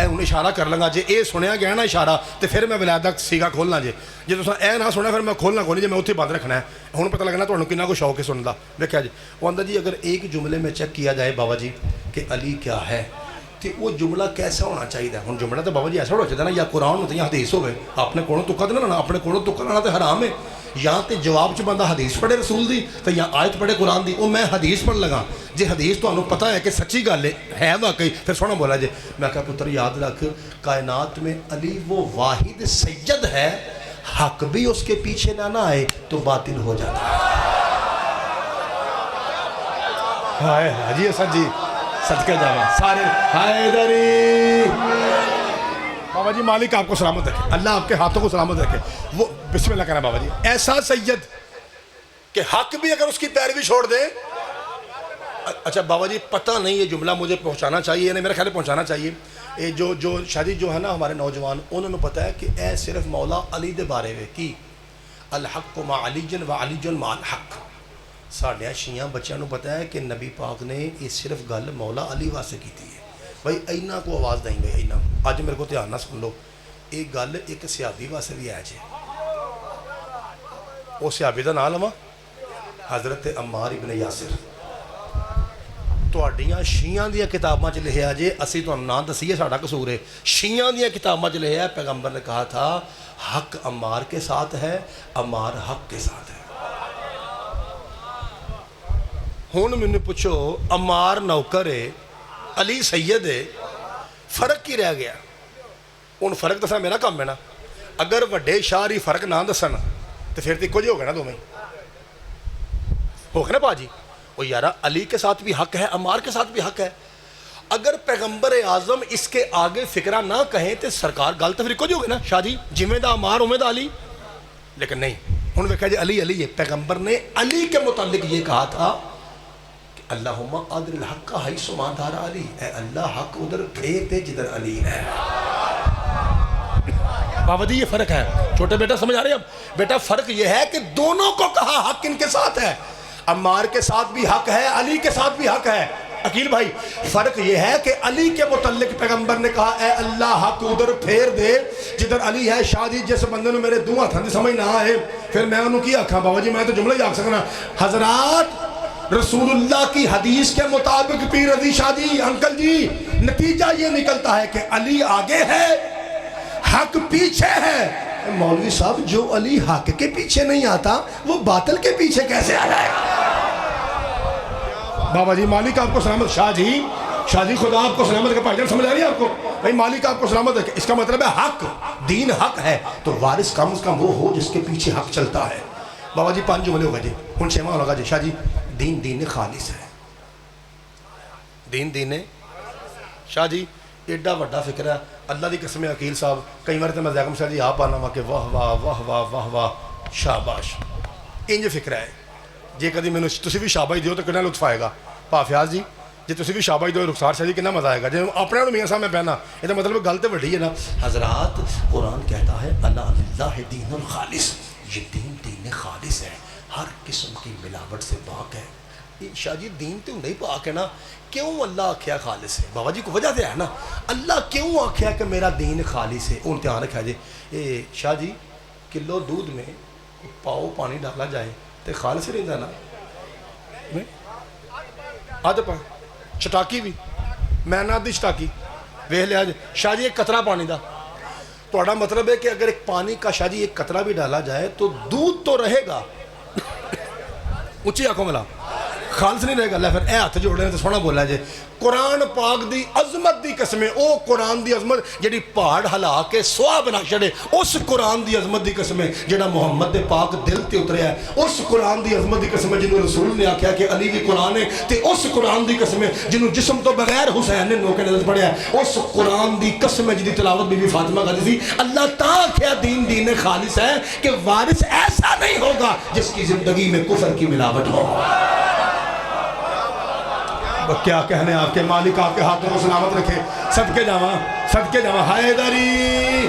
اے ہوں اشارہ کر لگا جے اے سنیا گیا نا اشارہ تو پھر میں ولایت کا سیگا کھولنا جے جی تو اے نہ سنیا پھر میں کھولنا کھولنی جی میں اتنے بند رکھنا ہے ہوں پتہ لگنا تمہیں کنا کو شوق ہے سننے کا دیکھا جی وہ آتا جی اگر ایک جملے میں چیک کیا جائے بابا جی کہ علی کیا ہے تو وہ جملہ کیسا ہونا چاہیے ہوں جملہ تو بابا جی ایسا ہونا چاہیے نا یا قرآن ہوتا یا حدیث ہوئے اپنے کونوں تکا دینا نا اپنے کونوں تکا لانا تو حرام ہے یا تو جواب چ بندہ حدیث پڑھے رسول دی تو یا آیت پڑھے قرآن دی وہ میں حدیث پڑھ لگا جی حدیث تو انہوں پتہ ہے کہ سچی گل ہے واقعی پھر سونا بولا جی میں کہا پتر یاد رکھ کائنات میں علی وہ واحد سید ہے حق بھی اس کے پیچھے نہ آئے تو باطل ہو جاتا ہے ہائے حاجی حسن جی صدقے جاوا سارے حیدری بابا جی مالک آپ کو سلامت رکھے اللہ آپ کے ہاتھوں کو سلامت رکھے وہ بسم اللہ کہنا بابا جی ایسا سید کہ حق بھی اگر اس کی پیروی چھوڑ دے اچھا بابا جی پتہ نہیں یہ جملہ مجھے پہنچانا چاہیے یعنی میرا خیال ہے پہنچانا چاہیے یہ جو شادی جو ہے نا ہمارے نوجوان انہوں نے پتہ ہے کہ اے صرف مولا علی دے بارے میں کی الحق مع علی جن و علی جن مع الحق ساڑھے شیعہ بچیاں نو پتہ ہے کہ نبی پاک نے یہ صرف گل مولا علی واسطے کی تھی ہے بھائی اینا کو آواز دیں گے اینا آج میرے کو دھیان نہ سن لو ایک گل ایک سیابی واسطے بھی ہے جی وہ سیابی دا نام لواں حضرت عمار ابن یاسر تہاڈیاں شیعہ دیاں کتاباں چ لکھیا جے اسی تہانوں نام دسیے ساڈا قصور ہے شیعہ دیاں کتاباں چ لکھیا ہے پیغمبر نے کہا تھا حق عمار کے ساتھ ہے عمار حق کے ساتھ ہے ہوں میں نے پوچھو عمار نوکر ہے علی سید ہے فرق کی رہ گیا ان فرق دسنا میرا کام ہے نا اگر وڈے شاہ ہی فرق نہ دسن تو پھر تو کچھ ہو گیا نا دونوں ہو گیا نا پا جی وہ یارہ علی کے ساتھ بھی حق ہے عمار کے ساتھ بھی حق ہے اگر پیغمبر اعظم اس کے آگے فکرہ نہ کہیں تو سرکار گل تو پھر کچھ ہو گیا نا شاہ جی جویں دا عمار اویں دا علی لیکن نہیں ہوں دیکھا جی علی علی ہے پیغمبر نے علی کے متعلق یہ کہا تھا اللہم ادر الحق حیث ما دار علی اے اللہ حق ادھر پھیر دے جدھر علی ہے بابا جی یہ فرق ہے چھوٹے بیٹا سمجھ آ رہے ہیں اب بیٹا فرق یہ ہے کہ دونوں کو کہا حق ان کے ساتھ ہے عمار کے ساتھ بھی حق ہے علی کے ساتھ بھی حق ہے عقیل بھائی فرق یہ ہے کہ علی کے متعلق پیغمبر نے کہا اے اللہ حق ادھر پھیر دے جدھر علی ہے شاہ جی جس بندے نے میرے دعا تھا سمجھ نہ آئے پھر میں انہوں کی آکھاں بابا جی میں تو جملہ ہی آکھ سکنا حضرات رسول اللہ کی حدیث کے مطابق پیر رضی شاہ جی انکل جی نتیجہ یہ نکلتا ہے کہ علی آگے ہے حق پیچھے ہے مولوی صاحب جو علی حق کے پیچھے نہیں آتا وہ باطل کے پیچھے کیسے آ رہا ہے بابا جی مالک آپ کو سلامت شاہ جی خدا آپ کو سلامت رکھے بھائی جان سمجھ آ رہی ہے آپ کو بھائی مالک آپ کو سلامت رکھے اس کا مطلب ہے حق دین حق ہے تو وارث کم از کم وہ ہو جس کے پیچھے حق چلتا ہے بابا جی 5 جملے ہوگا جی ان چھواں ہوگا جی شاہ جی دین خالص ہے دین شاہ جی ایڈا وڈا فکر ہے اللہ دی قسم عقیل صاحب کئی بار تو میں زیغم شاہ جی آپ آنا وا کہ واہ واہ واہ واہ واہ واہ شاباش انج فکر ہے جے کدی میں تسی بھی شاباش دیو تو کتنا لطف آئے گا پا فیاض جی جی تسی بھی شاباش دیو رخسار شاہ جی کتنا مزہ آئے گا جی اپنے میاں صاحب میں پہنا یہ تو مطلب گل تو وڈی ہے نا حضرات قرآن کہتا ہے اللہ دین الخالص یہ دین خالص ہے ہر قسم کی ملاوٹ سے پاک ہے شاہ جی دین تو نہیں پاک ہے نا کیوں اللہ آکھیا خالص ہے بابا جی کو وجہ دے ہے نا اللہ کیوں آکھیا کہ میرا دین خالص ہے ان دھیان رکھا جی شاہ جی کلو دودھ میں پاؤ پانی ڈالا جائے تو خالص ہی رہتا نا آدھ پا چٹاکی بھی میں نہ آدھی چٹاکی ویہ لیا جی شاہ جی ایک قطرہ پانی دا تو مطلب ہے کہ اگر ایک پانی کا شاہ جی ایک قطرہ بھی ڈالا جائے تو دودھ تو رہے گا اچھی آنکھوں ملا خالص نہیں رہے گا اللہ پھر اے ہاتھ جوڑ رہے ہیں تو سونا بولا جائے قرآن پاک دی عظمت دی قسمیں او قرآن دی عظمت جڑی پہاڑ ہلا کے سوا بنا چھڑے اس قرآن دی عظمت دی قسمیں جڑا محمد دے پاک دل تے اتریا ہے اس قرآن دی عظمت دی قسمیں جنہوں رسول نے آکھیا کہ علی بھی قرآن ہے تے اس قرآن دی قسمیں جنہوں جسم تو بغیر حسین نے نوکے نظر پڑھیا ہے اس قرآن دی قسمیں جدی تلاوت بی بی فاطمہ کا جیسی اللہ تعالیٰ کیا دین خالص ہے کہ وارث ایسا نہیں ہوگا جس کی زندگی میں کفر کی ملاوٹ ہو کیا کہنے آپ کے مالک آپ کے ہاتھوں کو سلامت رکھے صدقے جاواں حیدری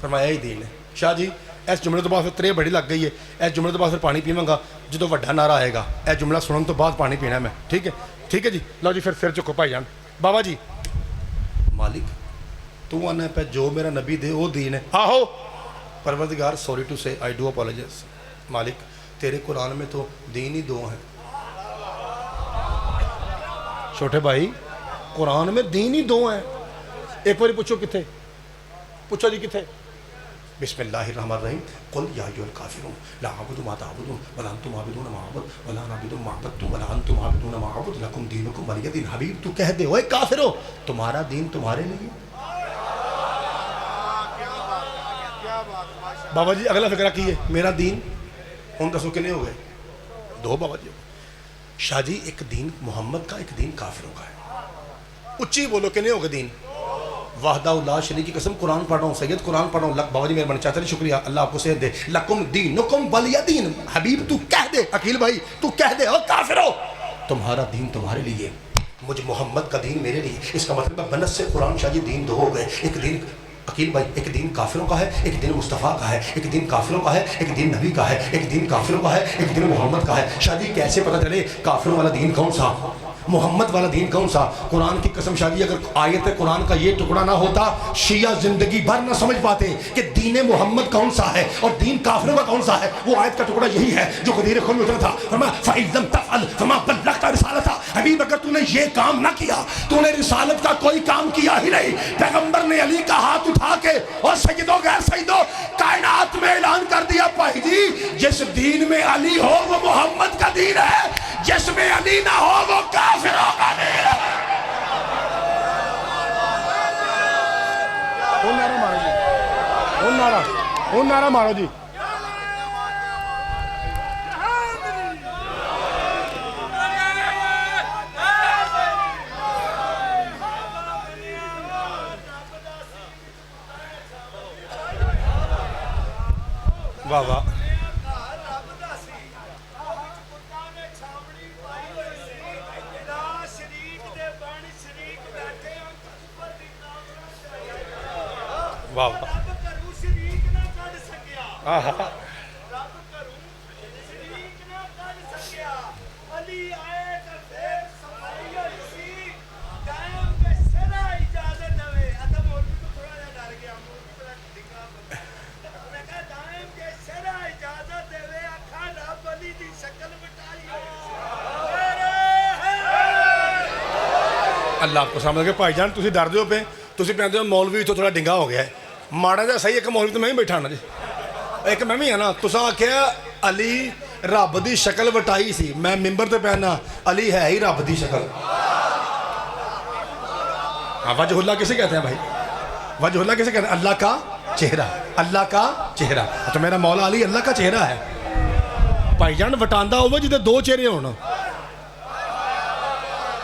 فرمایا ہی دین ہے. شاہ جی اس جملے تو بعد پھر ترے بڑی لگ گئی ہے. اس جملے تو بعد پھر پانی پیواں گا جدو وڈا نعرہ آئے گا. اس جملہ سنن تو بعد پانی پینا میں. ٹھیک ہے ٹھیک ہے جی. لو جی پھر سر چکو بھائی جان. بابا جی مالک تو آنا پہ جو میرا نبی دے وہ دین ہے. آہو پروردگار سوری ٹو سے آئی ڈو اپولوجائز. مالک تیرے قرآن میں تو دین ہی دو ہیں. چھوٹے بھائی قرآن میں دین ہی دو ہیں. ایک باری پوچھو کتنے, پوچھو جی کتنے. بسم اللہ الرحمن الرحیم. قل یا ایھا الکافرون لا اعبد ما تعبدون ولا انتم عابدون ما اعبد ولا انا عابد ما عبدتم ولا انتم عابدون ما اعبد لکم دینکم ولی دین. حبیب تو کہہ دے اوے کافرو تمہارا دین تمہارے لیے. بابا جی اگلا فکرہ کیے میرا دین ہوں دسو کنے ہو گئے دو. بابا جی شاہ جی ایک دین محمد کا ایک دین کافروں کا ہے. اچھی بولو کنے ہو گئے دین. وحدہ اللہ شریک کی قسم قرآن پڑھ رہا ہوں سید قرآن پڑھ رہا ہوں. بابا جی مہربانی چاہتے ہیں شکریہ اللہ آپ کو صحت دے. لکم دینکم ولی دین. حبیب تو کہہ دے عقیل بھائی تو کہہ دے او کافرو تمہارا دین تمہارے لیے مجھ محمد کا دین میرے لیے. اس کا مطلب ہے بنس سے قرآن شاہ جی دین دو ہو گئے. ایک دین عقیل بھائی ایک دین کافروں کا ہے ایک دین مصطفیٰ کا ہے. ایک دین کافروں کا ہے ایک دین نبی کا ہے. ایک دین کافروں کا ہے ایک دین محمد کا ہے. شاہ جی کیسے پتہ چلے کافروں والا دین کون سا محمد والا دین کون سا. قرآن کی قسم شاہ جی اگر آیت قرآن کا یہ ٹکڑا نہ ہوتا شیعہ زندگی بھر نہ سمجھ پاتے کہ دین محمد کون سا ہے اور دین کافروں کا کون سا ہے. وہ آیت کا ٹکڑا یہی ہے جو غدیر خون میں اترا تھا. فرمایا فَإِن لَمْ تَفْعَلْ فَمَا بَلَّغْتَ رِسَالَتَهُ. حبیب اگر تو نے یہ کام نہ کیا تو نے رسالت کا کوئی کام کیا ہی نہیں. پیغمبر نے علی کا ہاتھ اٹھا کے اور سیدوں غیر سیدوں کائنات میں اعلان کر دیا بھائی جی جس دین میں علی ہو وہ محمد کا دین ہے, جس میں علی نہ ہو وہ کافروں کا دین ہے. وہ نعرہ مارو جی, وہ نعرہ مارو جی. واہ واہ واہ واہ اللہ آپ کو سامنے کہ بھائی جان تسی ڈر دیو پہ تسی پہنتے ہو مولوی تو تھوڑا ڈنگا ہو گیا ہے ماڑا جا صحیح. ایک مولوی تو میں ہی بیٹھا نا جی ایک میں بھی ہے نا. تساں آکھیا علی رب دی شکل وٹائی سی میں ممبر تے پہنا علی ہے ہی رب دی شکل. وجہ اللہ کسے کہتے ہیں بھائی وجہ اللہ کسے کہتے ہیں اللہ کا چہرہ اللہ کا چہرہ. تو میرا مولا علی اللہ کا چہرہ ہے. بھائی جان وٹاندا ہوے جدے دو چہرے ہون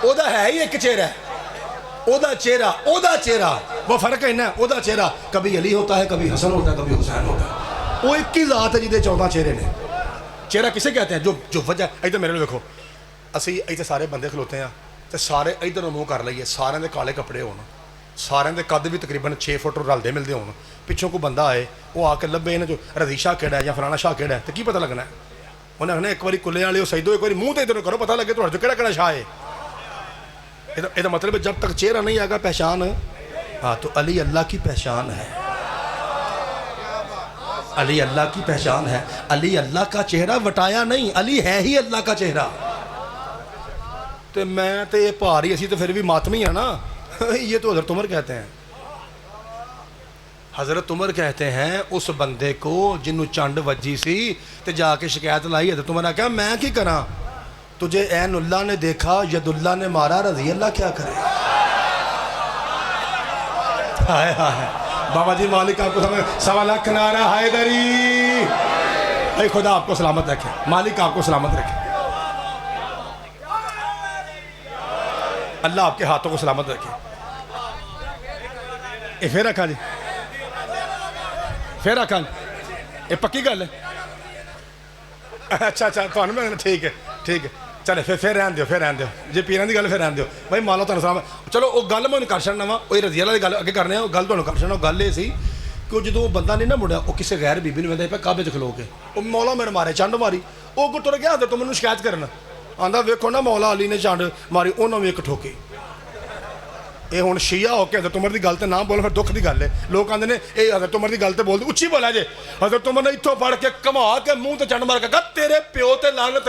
او دا ہے ہی ایک چہرہ ہے. او دا چہرہ وہ فرق ہے نا. او دا چہرہ کبھی علی ہوتا ہے کبھی حسن ہوتا ہے کبھی حسین ہوتا ہے. وہ ایک ہی ذات ہے جدے 14 چہرے نے. چہرہ کسے کہتے ہیں جو وجہ ادھر میرے دیکھو اسی ادھر سارے بندے کھلوتے ہیں تو سارے ادھر منہ کر لئیے سارے دے کالے کپڑے ہون سارے دے قد بھی تقریباً 6 فٹ رلدے ملتے ہون. پچھوں کو بندہ آئے وہ آ کے لبے نا جو رضی شاہ کہڑا ہے یا فلانا شاہ کہڑا ہے تو کی پتہ لگنا ہے. انہیں آخنا ایک بار کلے والے سیدو ایک بار منہ تو ادھر کرو پتہ لگے تو کہڑا کہڑا شاہ ہے. یہ مطلب جب تک چہرہ نہیں آگا پہچان ہاں تو علی اللہ کی پہچان ہے. علی اللہ کی پہچان ہے. علی اللہ کا چہرہ وٹایا نہیں علی ہے ہی اللہ کا چہرہ. تو میں تو یہ پہاری اسی تو پھر بھی ماتمی ہے نا. یہ تو حضرت عمر کہتے ہیں حضرت عمر کہتے ہیں اس بندے کو جنہوں چنڈ وجی سی تو جا کے شکایت لائی. حضرت عمر نے کہا میں کی کراں تجھے عین اللہ نے دیکھا ید اللہ نے مارا رضی اللہ کیا کرے. ہائے ہائے بابا جی مالک آپ کو سمجھ 1.25 لاکھ نعرہ حیدری. اے خدا آپ کو سلامت رکھے مالک آپ کو سلامت رکھے اللہ آپ کے ہاتھوں کو سلامت رکھے. یہ پھر رکھا جی پھر رکھا یہ پکی گل ہے. اچھا تو میں ٹھیک ہے چلے پھر رہن دیو جی پیران کی گل پھر رہن دیو بھائی مالو تمہیں سلام. چلو وہ گل میں کر چڑنا وا وہ رضی اللہ کی گل اگے کرنے وہ گل تمہیں کر چڑنا. گل یہ سی کہ ਜਦੋਂ ਬੰਦਾ ਨਹੀਂ ਨਾ ਮੁੜਿਆ ਉਹ ਕਿਸੇ ਗੈਰ ਬੀਬੀ ਨੂੰ ਵੇਂਦਾ ਪਿਆ ਕਾਬੇ 'ਚ ਖਲੋ ਕੇ, ਉਹ ਮੌਲਾ ਮੇਰੇ ਮਾਰੇ ਚੰਡ ਮਾਰੀ, ਉਹ ਅੱਗੋਂ ਤੁਰ ਗਿਆ ਹਜ਼ਰਤ ਮੈਨੂੰ ਸ਼ਿਕਾਇਤ ਕਰਨ, ਆਂਦਾ ਵੇਖੋ ਨਾ ਮੌਲਾ ਅਲੀ ਨੇ ਚੰਡ ਮਾਰੀ, ਉਹਨਾਂ ਨੂੰ ਇੱਕ ਠੋਕੇ। ਇਹ ਹੁਣ ਸ਼ੀਆ ਹੋ ਕੇ ਹਜ਼ਰਤ ਉਮਰ ਦੀ ਗੱਲ ਤੇ ਨਾ ਬੋਲ, ਫਿਰ ਦੁੱਖ ਦੀ ਗੱਲ ਹੈ। ਲੋਕ ਕਹਿੰਦੇ ਨੇ ਇਹ ਹਜ਼ਰਤ ਉਮਰ ਦੀ ਗੱਲ ਤੇ ਬੋਲਦੇ, ਉੱਚੀ ਬੋਲਿਆ ਜੇ। ਹਜ਼ਰਤ ਉਮਰ ਨੇ ਇੱਥੋਂ ਫੜ ਕੇ ਘੁਮਾ ਕੇ ਮੂੰਹ ਤੇ ਚੰਡ ਮਾਰ ਕੇ ਕਹਾ ਤੇਰੇ ਪਿਓ ਤੇ ਲਾਨਤ,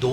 2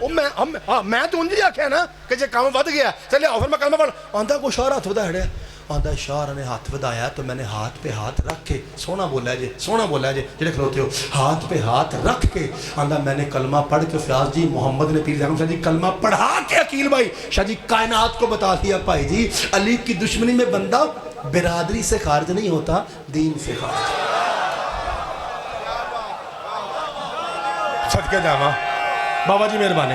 میں تو انج ہی آخیا نا کہ جے کام ود گیا چلے آؤ پھر میں کلمہ پڑھ آندا کوئی شاہ ہاتھ ودا ہڑیا آندا شاہ نے ہاتھ ودایا تو میں نے ہاتھ پہ ہاتھ رکھ کے سونا بولا جی جڑے کھلوتے ہو ہاتھ پہ ہاتھ رکھ کے آندا میں نے کلمہ پڑھ کے فیاض جی محمد نے پیر زیغم شاہ جی کلمہ پڑھا کے عقیل بھائی شاہ جی کائنات کو بتا دیا بھائی جی علی کی دشمنی میں بندہ برادری سے خارج نہیں ہوتا دین سے خارج صدقے جاواں بابا جی مہربانی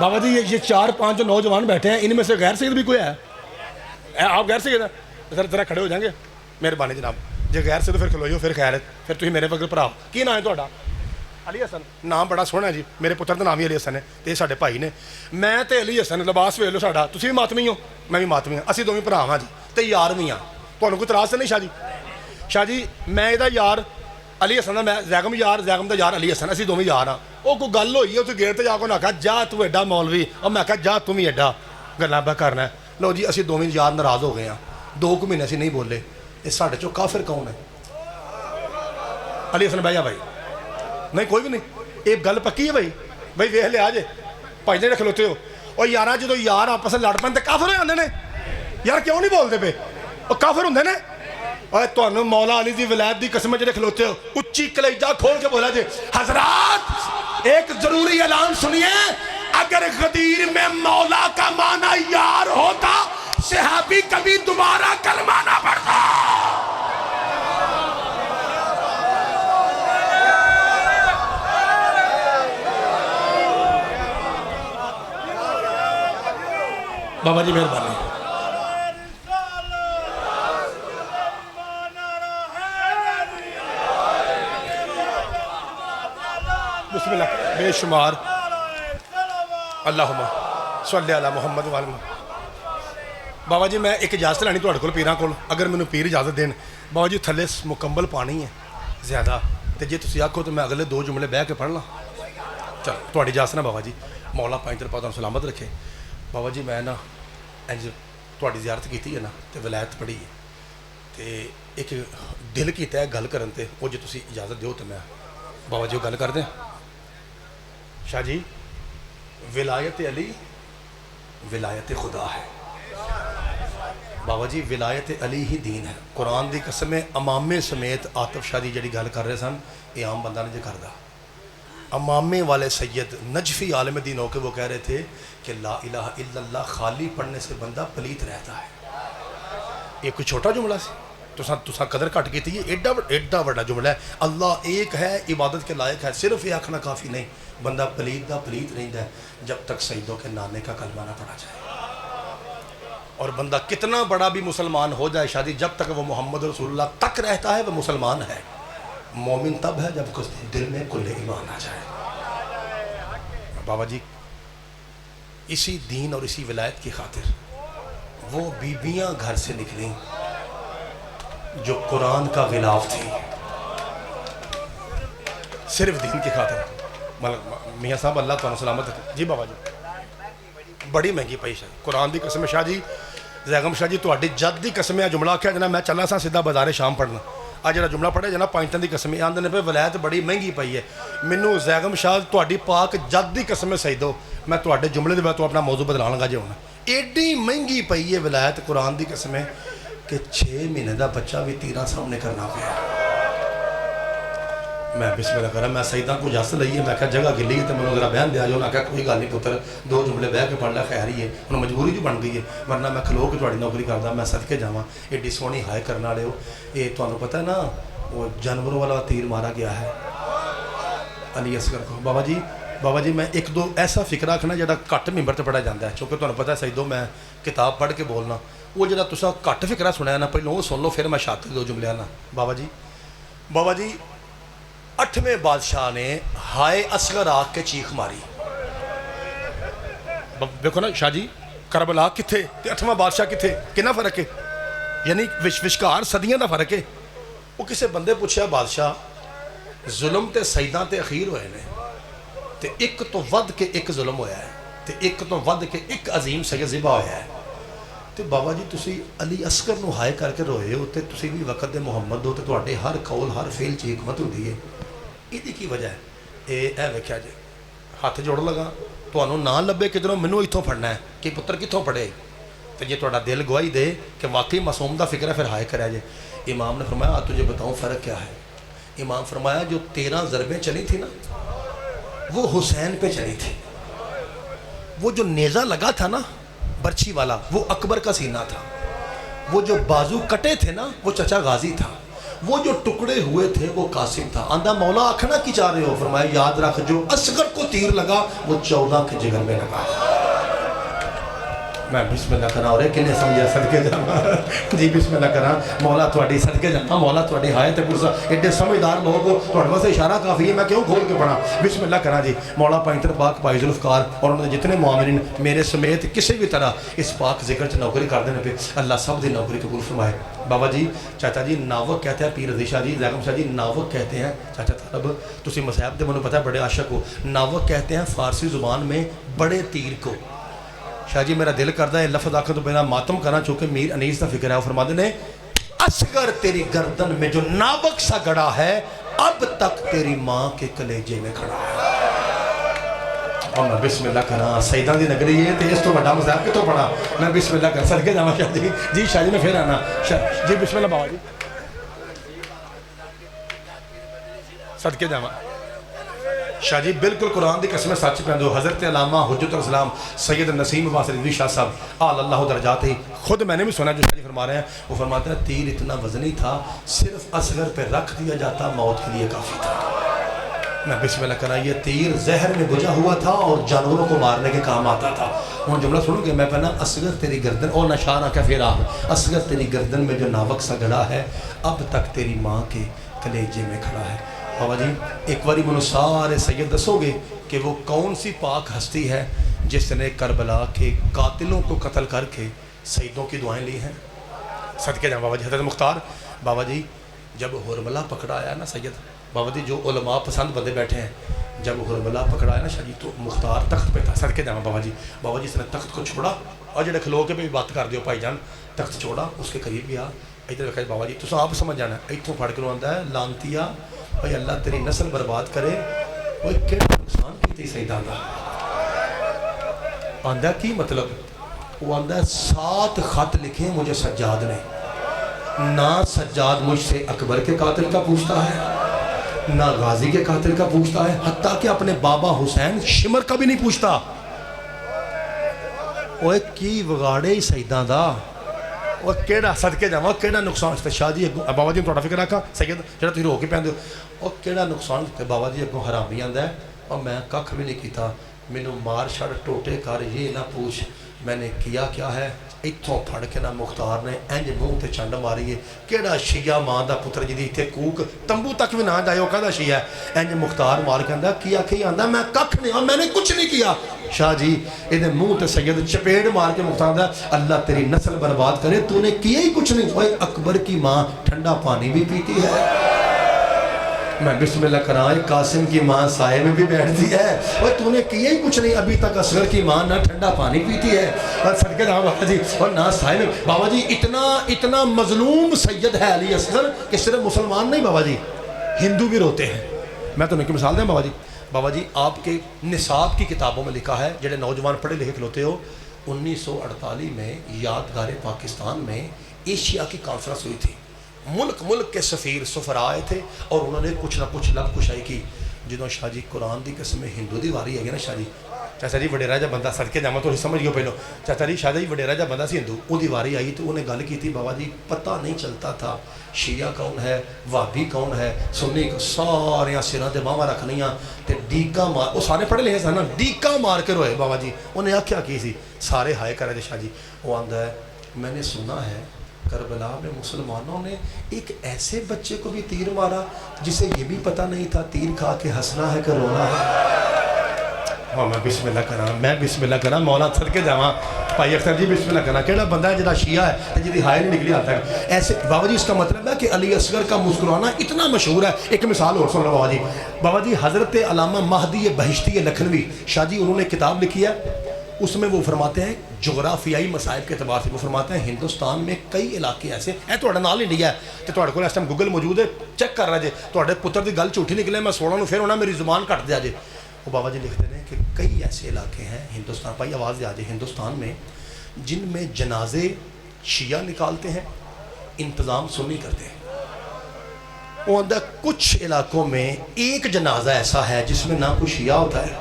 بابا جی یہ 4-5 جو نوجوان بیٹھے ہیں ان میں سے غیر سید بھی کوئی ہے آپ غیر سید ہیں ذرا کھڑے ہو جائیں گے مہربانی جناب جی غیر سید پھر کھلوئیو پھر خیر ہے پھر تھی میرے وقت بھرا کی نام ہے تہاڈا علی حسن نام بڑا سوہنا ہے جی میرے پتر دا نام ہی علی حسن ہے تے ساڈے بھائی نے میں تے علی حسن لباس ویکھ لو ساڈا تسی بھی ماتمی ہو میں بھی ماتمی ہاں اسی دوویں بھرا ہاں جی تے یار بھی ہاں تانوں کوئی اعتراض تے نہیں شاہ جی میں ਇਹਦਾ یار علی حسن دا میں زیغم یار زیغم دا یار علی حسن اسی دوویں یار ہاں وہ کوئی گل ہوئی ہے اس گیٹ تے جا کے آکھا جا تو ایڈا مولوی اور میں آکھا جا تم ہی ایڈا گلاں پہ کرنا ہے لو جی اسی دوویں یار ناراض ہو گئے ہاں 2 مہینے اسی نہیں بولے یہ ساڈے چوں کافر کون ہے علی حسن بہ جا بھائی نہیں کوئی بھی نہیں یہ گل پکی ہے بھائی ویخ لیا جے بھائی جی کھلوتے ہو اور یار جدو یار آپس میں لڑ پے تو کافر ہو جاتے ہیں یار کیوں نہیں بولتے پے وہ کافر ہوں نے اور تمہیں مولا علی دی ولایت دی قسم جڑے کھلوتے ہو اچھی کلیجہ کھول کے بولا جی حضرات ایک ضروری اعلان سنیے اگر غدیر میں مولا کا معنی یار ہوتا صحابی کبھی دوبارہ کلمہ نہ پڑھتا بابا جی مہربانی بسم اللہ بے شمار اللہم صلی علی محمد وعلی بابا جی میں ایک اجازت لینی تہاڈے کول پیراں کول اگر مینوں پیر اجازت دین بابا جی تھلے مکمل پانی ہے زیادہ تے جے تسی آکھو تو میں اگلے 2 جملے بہ کے پڑھ لاں چل تہاڈی اجازت نا بابا جی مولا پانچ دن پاک سلامت رکھے بابا جی میں نا انج تہاڈی زیارت کیتی ہے نا تے ولایت پڑھی ہے تے ایک دل کیتا ہے گل کرن تے او جے تسی اجازت دیو تے میں بابا جی گل کر دیں شاہ جی ولایت علی ولایت خدا ہے بابا جی ولایت علی ہی دین ہے قرآن دی قسم امامے سمیت آتف شاہ جی جڑی گل کر رہے سن یہ عام بندہ نہیں کردا امامے والے سید نجفی عالم دین ہو کے وہ کہہ رہے تھے کہ لا الہ الا اللہ خالی پڑھنے سے بندہ پلیت رہتا ہے یہ کوئی چھوٹا جملہ سی تسا قدر کٹ کی تھی یہ ایڈا بڑا جملہ ہے اللہ ایک ہے عبادت کے لائق ہے صرف یہ آکھنا کافی نہیں بندہ پلیت دا پلیت نہیں ہے جب تک سیدوں کے نانے کا کلمہ نہ پڑھا جائے اور بندہ کتنا بڑا بھی مسلمان ہو جائے شادی جب تک وہ محمد رسول اللہ تک رہتا ہے وہ مسلمان ہے مومن تب ہے جب کچھ دل میں کل ایمان آ جائے بابا جی اسی دین اور اسی ولایت کی خاطر وہ بیبیاں گھر سے نکلیں جو قرآن کا غلاف تھی صرف دین کی خاطر میاں صاحب اللہ تعالیٰ سلامت جی بابا جی بڑی مہنگی پیش ہے قرآن دی قسم شاہ جی زیغم شاہ جی تہاڈی جد دی قسم ہے جملہ کیا جنا میں چلا سا سیدھا بازار شام پڑھنا آ جڑا جملہ پڑھے جنا پانچ دی قسم آندے نے پہ ولایت بڑی مہنگی پئی ہے مینوں زیغم شاہ تہاڈی پاک جد دی قسم سیدو میں تہاڈے جملے دے بعد تو اپنا موضوع بدلا لگا جی ہونا ایڈی مہنگی پئی ہے ولایت قرآن دی قسم ہے کہ 6 مہینے دا بچہ بھی تیرا سامنے کرنا پیا میں بسم اللہ کرا میں سیداں کو اجازت لئی ہے میں کہا جگہ گلی ہے تو میں ذرا بیان دیا جو انہاں کہا کوئی گل نہیں پتر 2 جملے بہ کے پڑھ لیا خیر ہی ہے انہوں مجبوری جو بن گئی ہے ورنہ میں کھلو کے تہاڈی نوکری کردا میں صدقے جاواں ایڈی سونی ہائے کرنے والے ہو یہ تانوں پتہ ہے نا وہ جانوروں والا تیر مارا گیا ہے علی اصغر کو بابا جی میں 1-2 ایسا فکر رکھنا جڑا گھٹ ممبر تے پڑھا جاتا ہے چونکہ تانوں پتہ ہے سیدو میں کتاب پڑھ کے بولنا وہ جڑا تسا گھٹ فکرہ سنیا نا پہلے وہ سن لو پھر میں شاطر 2 جملے نا بابا جی 8ویں بادشاہ نے ہائے اصغر آگ کے چیخ ماری دیکھو نا شاہ جی کربلا کتھے تے 8واں بادشاہ کتھے کنا فرق ہے یعنی وشکار صدیاں دا فرق ہے وہ کسے بندے پوچھا بادشاہ ظلم تے سیداں تے اخیر ہوئے نے تے ایک تو ود کے ایک ظلم ہویا ہے تے ایک تو ود کے ایک عظیم سید ذبح ہویا ہے تے بابا جی تسی علی اصغر نو ہائے کر کے روئے ہو تے تسی بھی وقت دے محمد ہو تے تواڈے ہر قول ہر فعل چ حکمت ہوندی ہے یہ کی وجہ ہے ਇਹ ਵੇਖਿਆ ਜੀ ਹੱਥ ਜੋੜ ਲਗਾ ਤੁਹਾਨੂੰ ਨਾ ਲੱਭੇ ਕਿਧਰੋਂ ਮੈਨੂੰ ਇੱਥੋਂ ਫੜਨਾ ਹੈ ਕਿ ਪੁੱਤਰ ਕਿੱਥੋਂ ਪੜੇ تو یہ تھوڑا دل گواہی دے کہ واقعی معصوم دا فکر ہے پھر ہائے کرے جے امام نے فرمایا تجھے بتاؤں فرق کیا ہے امام فرمایا جو 13 ضربیں چلی تھی نا وہ حسین پہ چلی تھی وہ جو نیزہ لگا تھا نا برچھی والا وہ اکبر کا سینہ تھا وہ جو بازو کٹے تھے نا وہ چچا غازی تھا وہ جو ٹکڑے ہوئے تھے وہ قاسم تھا آندہ مولا آکھنا کی چاہ رہے ہو فرمایا یاد رکھ جو اصغر کو تیر لگا وہ 14 کے جگر میں لگا میں بسم اللہ کرنا ہو رہے کنے سمجھا صدقے جانا جی بسم اللہ کرنا مولا تھوڑی صدقے جانا مولا تھوڑی حایت پرسا ایڈے سمجھدار لوگوں تھوڑے بس اشارہ کافی ہے میں کیوں کھول کے پڑھا بسم اللہ کرنا جی مولا پائنتر پاک پائی ذوالفقار اور انہوں نے جتنے معاملین میرے سمیت کسی بھی طرح اس پاک ذکر چ نوکری کر دینے پہ اللہ سب دی نوکری قبول فرمائے بابا جی چاچا جی ناوک کہتے ہیں پیر رضی شاہ جی زیغم شاہ جی ناوک کہتے ہیں چاچا طالب تسی مصاحب دے منو پتہ ہے بڑے عاشق ہو ناوک کہتے ہیں فارسی زبان میں بڑے تیر کو شاہ جی میرا دل کرتا ہے لفظ آخر تو بنا ماتم کرنا چونکہ میر انیس کا فکر ہے وہ فرماتے ہیں اصغر تیری گردن میں جو ناوک سا گڑا ہے اب تک تیری ماں کے کلیجے میں کھڑا ہے اور میں بسم اللہ کرا سیدان دی نگری یہ تھے اس تو بڑا مذہب کے تو پڑھا میں بسم اللہ کرا صدقے جاما شاہ جی جی شاہ جی میں پھر آنا جی بسم اللہ بابا جی صدقے جاما شاہ جی بالکل قرآن دی قسم سچ پہ دو حضرت علامہ حجت الاسلام سید نسیم عباس رضوی شاہ صاحب آل اللہ درجات ہی خود میں نے بھی سنا جو شاہ جی فرما رہے ہیں وہ فرماتے ہیں تیر اتنا وزنی تھا صرف اصغر پہ رکھ دیا جاتا موت کے لیے کافی تھا میں بسم اللہ کرا یہ تیر زہر میں بجھا ہوا تھا اور جانوروں کو مارنے کے کام آتا تھا وہ جملہ سنو گے میں پہنا اصغر تیری گردن اور نشانہ کا پھر آپ اصغر تیری گردن میں جو ناوک سا گڑا ہے اب تک تیری ماں کے کلیجے میں کھڑا ہے بابا جی ایک باری منو سارے سید دسو گے کہ وہ کون سی پاک ہستی ہے جس نے کربلا کے قاتلوں کو قتل کر کے سیدوں کی دعائیں لی ہیں صدقے جاؤں بابا جی حضرت مختار بابا جی جب حرملہ پکڑا آیا نا سید بابا جی جو علماء پسند بندے بیٹھے ہیں جب حرملہ پکڑا آیا نا شاہ جی تو مختار تخت پہ تھا صدقے جاؤں بابا جی اس نے تخت کو چھوڑا اور جڑے کھلو کے بھی بات کر دیو بھائی جان تخت چھوڑا اس کے قریب گیا ادھر دیکھا بابا جی تو آپ سمجھ جانا اتوں پھڑ کے آتا ہے لانتیا بھائی اللہ تیری نسل برباد کرے وہ کیا نقصان کی تھی سیدہ دا آندہ کی مطلب وہ آندہ 7 خط لکھیں مجھے سجاد نے نہ سجاد مجھ سے اکبر کے قاتل کا پوچھتا ہے نہ غازی کے قاتل کا پوچھتا ہے حتیٰ کہ اپنے بابا حسین شمر کا بھی نہیں پوچھتا وہ کی وگاڑے ہی سیدہ دا وہ کیڑا صدقے جاواں کیڑا نقصان تے شاہ جی بابا جی تھوڑا فکر رکھا سید جڑا تسی رو کے پیندے او کیڑا نقصان تے بابا جی اگوں حرامی آندا ہے اور میں ککھ بھی نہیں کیتا مینوں مار چھڑ ٹوٹے کر یہ نہ پوچھ میں نے کیا ہے اتھوں پھڑ کے نہ مختار نے انج منہ تے چنڈ ماری ہے کیڑا شیعہ ماں دا پتر جدی ایتھے کوک تمبو تک بھی نہ جائے او کہندا شیعہ انج مختار مار کے آندا کیا آندا میں ککھ نہیں اور میں نے کچھ نہیں کیا شاہ جی ادھے منہ تے سید چپیڑ مار کے مختار دا اللہ تیری نسل برباد کرے تو نے کیا ہی کچھ نہیں اوے اکبر کی ماں ٹھنڈا پانی بھی پیتی ہے میں بسم اللہ کرائے قاسم کی ماں سائے میں بھی بیٹھتی ہے اور تو نے کیا ہی کچھ نہیں ابھی تک اصغر کی ماں نہ ٹھنڈا پانی پیتی ہے اور صدقے جاؤں بابا جی اور نہ سائے میں بابا جی اتنا مظلوم سید ہے علی اصغر کہ صرف مسلمان نہیں بابا جی ہندو بھی روتے ہیں میں تو ان کی مثال دیں بابا جی آپ کے نصاب کی کتابوں میں لکھا ہے جڑے نوجوان پڑھے لکھے کھلوتے ہو 1948 میں یادگار پاکستان میں ایشیا کی کانفرنس ہوئی تھی ملک کے سفیر سفراء آئے تھے اور انہوں نے کچھ نہ کچھ لب کشائی کی جدوں شاہ جی قرآن دی قسم ہندو دی واری ہے نا شاہ جی چاچا جی وڈیرا جا بندہ صدقے جاواں تو سمجھ گئے پہلو چاچا جی شاہ جی وڈیرا جا بندہ سی ہندو وہ دی واری آئی تو انہیں گل کی تھی بابا جی پتہ نہیں چلتا تھا شیعہ کون ہے وہابی کون ہے سنی سارے سراں تے باواں رکھنیاں تے ڈیکا مار وہ سارے پڑھے لکھے سن نا ڈیکا مار کے روئے بابا جی انہیں آکھیا کی سی سارے ہائے کرے دے شاہ جی وہ آندا ہے میں نے سنا ہے کربلا میں مسلمانوں نے ایک ایسے بچے کو بھی تیر مارا جسے یہ بھی پتہ نہیں تھا تیر کھا کے ہنسنا ہے کہ رونا ہے میں بسم اللہ کرا مولا صدقے جاواں بھائی اختر جی بسم اللہ کرا کیڑا بندہ ہے جڑا شیعہ ہے جدی ہائے نہیں نکلی آتا ہے ایسے بابا جی اس کا مطلب ہے کہ علی اصغر کا مسکرانا اتنا مشہور ہے ایک مثال اور سن لو بابا جی حضرت علامہ مہدی بہشتی لکھنوی شاہ جی انہوں نے کتاب لکھی ہے اس میں وہ فرماتے ہیں جغرافیائی مصائب کے اعتبار سے وہ فرماتے ہیں ہندوستان میں کئی علاقے ایسے ہیں تھوڑا نال انڈیا ہے تو تھوڑے کو اس ٹائم گوگل موجود ہے چیک کر رہا جے تھوڑے پتر دی گل جھوٹی نکلے میں سونا پھر ہونا میری زبان کٹ دیا جے وہ بابا جی لکھتے ہیں کہ کئی ایسے علاقے ہیں ہندوستان بھائی آواز دیا جائے ہندوستان میں جن میں جنازے شیعہ نکالتے ہیں انتظام سنی کرتے ہیں وہ اندر کچھ علاقوں میں ایک جنازہ ایسا ہے جس میں نہ کوئی شیعہ ہوتا ہے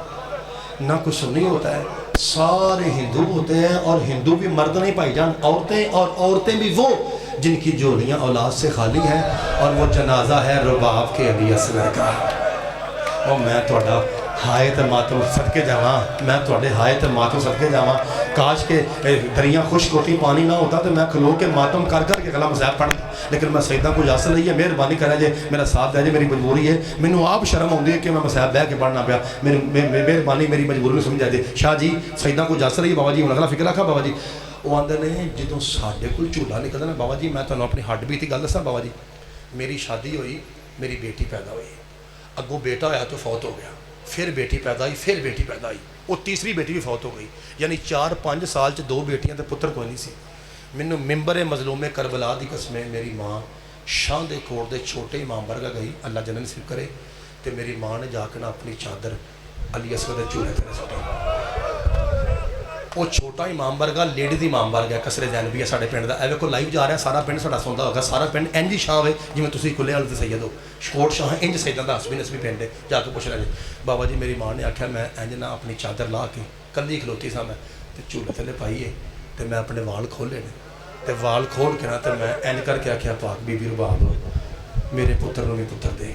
نہ کوئی سنی ہوتا ہے سارے ہندو ہوتے ہیں اور ہندو بھی مرد نہیں پائی جان عورتیں اور عورتیں بھی وہ جن کی جوڑیاں اولاد سے خالی ہیں اور وہ جنازہ ہے رباب کے علی اصغر کا اور میں تھوڑا ہائے تے ماتم صدقے جاواں میں تھوڑے ہائے تے ماتم صدقے جاواں کاش کے دریاں خشک ہوتی پانی نہ ہوتا تو میں کھلو کے ماتم کر کر کے غلام صاحب پڑھتا لیکن میں سیدہ کو اجازت نہیں ہے مہربانی کرے جے میرا ساتھ دے جے میری مجبوری ہے مینوں آپ شرم آؤندی ہے کہ میں صاحب بہ کے پڑھنا پیا مہربانی میری مجبوری نوں سمجھا دے شاہ جی سیدہ کو اجازت نہیں ہے بابا جی ہن اگلا فکر رکھا بابا جی وہ آندے نے جدوں ساڈے کول جھولا نکلدا نا بابا جی میں تانوں اپنی ہڈ بیتی گل دساں بابا جی میری شادی ہوئی میری بیٹی پیدا ہوئی اگوں بیٹا ہویا تو فوت ہو گیا پھر بیٹی پیدا ہوئی پھر بیٹی پیدا ہوئی وہ تیسری بیٹی بھی فوت ہو گئی یعنی 4-5 سال چ 2 بیٹیاں تے پتر کوئی نہیں سی مینوں ممبر مظلوم کربلا دی قسمیں میری ماں شاہ دے کوٹ دے چھوٹے امام برگا گئی اللہ جنت نصیب کرے تے میری ماں نے جا کے نا اپنی چادر علی اصغر دے چولہے تے سٹی وہ چھوٹا امام برگا لیڈی دی امام برگا کسرے زینبی ساڈے پنڈ دا ایویں کو لائیو جا رہا ہے سارا پنڈ ساڈا سوندا ہوگا سارا پنڈ انج شاہ ہوئے جویں تسی کھلے والے تے سید ہو کوٹ شاہ انج سیداں دا حسبی نسبی پنڈ ہے جا کے پوچھ لے بابا جی میری ماں نے آکھیا میں انج نہ اپنی چادر لا کے کلی کھلوتی سا میں تے چولہے تھلے پائی ہے تے میں اپنے وال کھولے نے تے وال کھول کے نا تے میں انج کر کے آکھیا پاک بی بی رباب میرے پتر نوں بھی پتر دے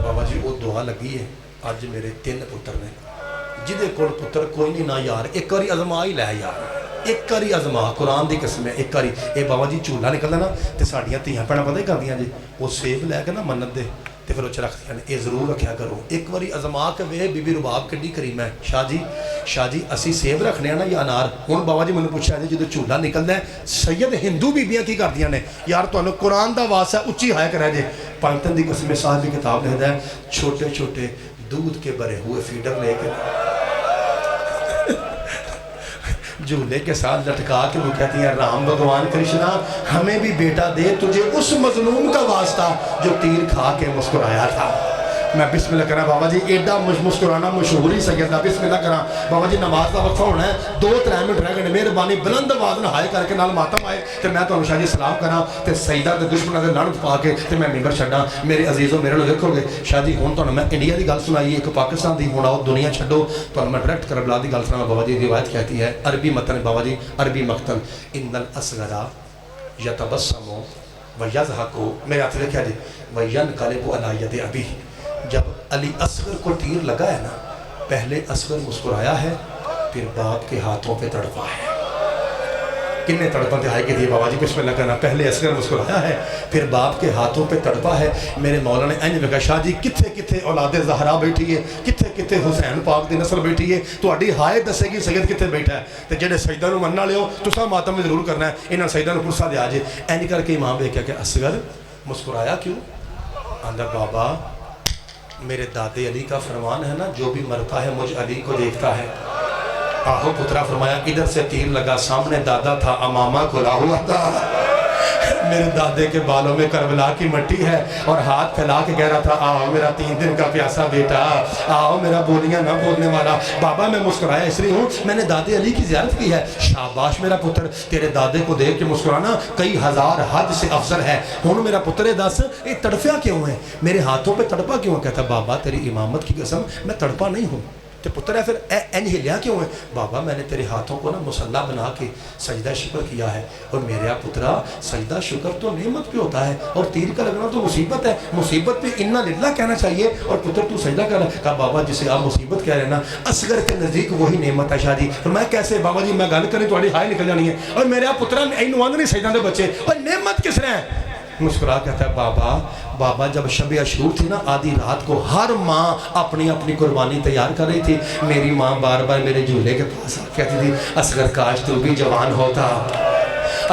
بابا جی وہ دعا لگی ہے اج میرے 3 پتر نے جدے کول پتر کوئی نہیں نہ یار ایک باری ازما ہی لے یار ایک باری ازما قرآن دی قسم ہے ایک باری اے بابا جی چولہا نکلدا نا تے ساڈیاں دھیاں بھੈਣਾਂ پتہ ہی کردیاں جی وہ سیب لے کے نا منت دے تے پھر وہ چ رکھدیاں نے اے ضرور رکھیا کرو ایک باری ازما کے وے بی بی رباب کڈی کریم ہے شاہ جی اسی سیب رکھنے نا یا انار ہن بابا جی مینوں پوچھا جی جدوں چولہا نکلدا ہے سید ہندو بیبیاں کی کردیاں نے یار تانوں قرآن دا واسطہ اچھی ہائے کرے جے پنجتن دی قسم صاحب کی کتاب لکھدا ہے چھوٹے چھوٹے دودھ کے بھرے ہوئے فیڈر لے کے جھولے کے ساتھ لٹکا کے وہ کہتی ہیں رام بھگوان کرشنا ہمیں بھی بیٹا دے تجھے اس مظلوم کا واسطہ جو تیر کھا کے مسکرایا تھا میں بسم اللہ کرا بابا جی ایڈا مسکرانا مشہور ہی سیدہ بسم اللہ کرا بابا جی نماز کا وقفہ ہونا ہے 2-3 منٹ رہ گئے مہربانی بلند آواز نہ ہائے کر کے نال ماتم آئے تے میں تانوں شاہ جی سلام کراں تے سیدہ تے دشمناں دے لعنت پا کے تے میں ممبر چھڈاں میرے عزیزو میرے لو دیکھو گے شاہ جی ہن تانوں میں انڈیا دی گل سنائی ایک پاکستان دی ہن آؤ دنیا چھڈو تانوں میں ڈائریکٹ کربلا دی گل سناواں بابا جی روایت کہتی ہے عربی متن بابا جی عربی مقتل ان الاصغر یتبسم ویضحک میرے ہاتھ لکھا جی وینقلب علی ید ابی جب علی اصغر کو تیر لگا ہے نا پہلے اصغر مسکرایا ہے پھر باپ کے ہاتھوں پہ تڑپا ہے کنے تڑپا دہائی کے دیے بابا جی بسم اللہ کرنا پہلے اصغر مسکرایا ہے پھر باپ کے ہاتھوں پہ تڑپا ہے میرے مولا نے انج لگا شاہ جی کتھے کتھے اولاد زہرا بیٹھی ہے کتھے کتھے حسین پاک دی نسل بیٹھی ہے تہاڈی ہائے دسے گی سید کتھے بیٹھا ہے تے جڑے سجدہ نوں مننا لیو تساں ماتم میں ضرور کرنا ہے انہاں سجدہ نوں پرسا دیا جے انج کر کے امام ویکھیا کہ اصغر مسکرایا کیوں آندا بابا میرے دادے علی کا فرمان ہے نا جو بھی مرتا ہے مجھ علی کو دیکھتا ہے آہو پترا فرمایا ادھر سے تیر لگا سامنے دادا تھا امامہ کھلا ہوا تھا میرے دادے کے بالوں میں کربلا کی مٹی ہے اور ہاتھ پھیلا کے کہہ رہا تھا آؤ میرا 3 دن کا پیاسا بیٹا آؤ میرا بولیاں نہ بولنے والا بابا میں مسکرایا اس لیے ہوں میں نے دادے علی کی زیارت کی ہے شاباش میرا پتر تیرے دادے کو دیکھ کے مسکرانا کئی ہزار حد سے افضل ہے ہوں میرا پتر دس یہ تڑپیا کیوں ہے میرے ہاتھوں پہ تڑپا کیوں کہتا بابا تیری امامت کی قسم میں تڑپا نہیں ہوں تے پتر ہے پھر انج ہلیا کیوں ہے بابا میں نے تیرے ہاتھوں کو نا مسلح بنا کے سجدہ شکر کیا ہے اور میرا پترا سجدہ شکر تو نعمت پہ ہوتا ہے اور تیر کا لگنا تو مصیبت ہے مصیبت پہ انا للہ کہنا چاہیے اور پتر تو سجدہ کر کہا بابا جسے آپ مصیبت کہہ رہے ہیں نا اصغر کے نزدیک وہی نعمت ہے شاہ جی فرمایا کیسے بابا جی میں گل کریں تھوڑی ہائے نکل جانی ہے اور میرا پترا اینو آندھ نہیں سجدہ دے بچے اور نعمت کس رہے ہیں مسکرا کہتا ہے بابا جب شب عاشور تھی نا آدھی رات کو ہر ماں اپنی اپنی قربانی تیار کر رہی تھی میری ماں بار بار میرے جھولے کے پاس کہتی تھی اصغر کاش تو بھی جوان ہوتا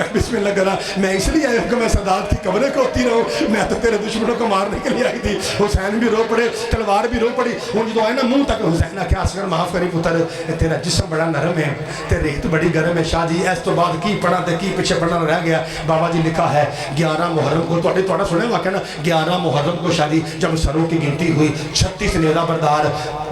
میں بسم اللہ کرا، میں اس لیے آیا کہ میں سادات کی قبریں کھوتی رہوں، میں تو تیرے دشمنوں کو مارنے کے لیے آئی تھی۔ حسین بھی رو پڑے، تلوار بھی رو پڑی، ہوں جو آئے نا منہ تک حسین نے کیا اصغر معاف کری پتر، تیرا جسم بڑا نرم ہے، تیرے ریت بڑی گرم ہے شاہ جی، اس تو بعد کی پڑھا تے کی پیچھے پڑھنا رہ گیا۔ بابا جی لکھا ہے 11 محرم کو، تھوڑا سنے واقعہ نا، 11 محرم کو شاہ جی جب سروں کی گنتی ہوئی 36 نیزہ بردار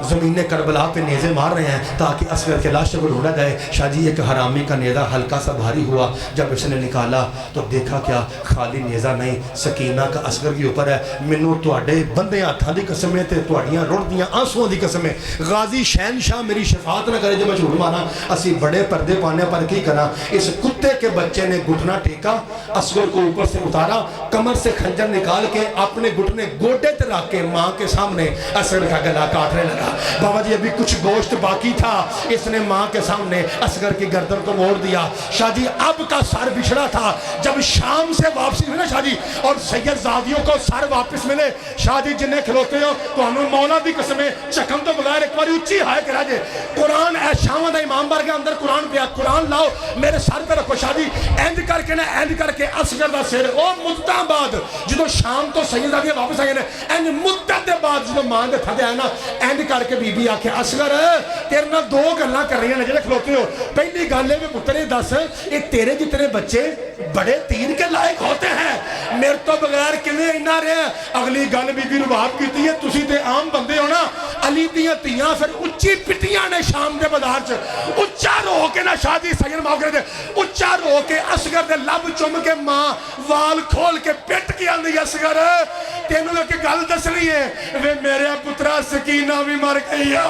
زمین کربلا پہ نیزے مار رہے ہیں تاکہ اصغر کے لاش کو ڈھونڈا جائے۔ شاہ جی ایک حرامی کا نیزہ ہلکا سا بھاری ہوا، جب اس نے نکالا تو دیکھا کیا خالی نیزہ نہیں، سکینہ کا اصغر کے اوپر ہے۔ منو تواڈے بندے ہاتھاں دی قسم ہے تے تواڈیاں رڑدیاں آنسواں دی قسم ہے، غازی شہنشاہ میری شفاعت نہ کرے جو میں جھوٹ مارا، اسی بڑے پردے پانے پر کی کرا۔ اس کتے کے بچے نے گھٹنا ٹیکا، اصغر کو اوپر سے اتارا، کمر سے خنجر نکال کے اپنے گھٹنے گوٹے تے رکھ کے ماں کے سامنے اصغر کا گلا کاٹنے لگا۔ بابا جی ابھی کچھ گوشت باقی تھا، اس نے ماں کے سامنے اصغر کی گردن کو موڑ دیا۔ شاہ جی اب کا سر بچھڑا تھا، جب شام سے واپسی ہوئی نا شاہ جی اور سید زادیوں کو سر واپس ملے، شاہ جی جنہیں کھلوتے ہو تو ہمیں مولا دی قسم ہے چکم تو بغیر ایک باری اچھی ہائے کرا جے قرآن اے شاہاں دا امام بار کے اندر قرآن پیا، قرآن لاؤ میرے سر پہ رکھو شاہ جی، اینڈ کر کے نا اینڈ کر کے اصغر دا سر او مدتاں بعد جدو شام تو سید زادیاں واپس آئے نا اینڈ مدت دے بعد جدو ماں دے تھدے آئے نا اینڈ کر کے بی بی آکھے اصغر تیرے نال دو گلاں کر رہی ہیں جڑے کھلوتے ہو، پہلی گل ہے کہ پتر دس یہ تیرے جتنے بچے بڑے تین کے لائق ہوتے ہیں، میرے تو بغیر کنے اینا رہے ہیں۔ اگلی گل بی بی رباب کیتی ہے تسی تے عام بندے ہو نا، علی دیاں تیاں پھر اچھی پٹیاں نے شام دے بازار چ اچا رو کے نا شاہ جی سید معاف کرے دے اچا رو کے اصغر دے لب چم کے ماں وال کھول کے پٹ کے آندی اصغر تینوں ایک گل دسنی ہے وے میرے پترا سکینہ بھی مر گئی ہے۔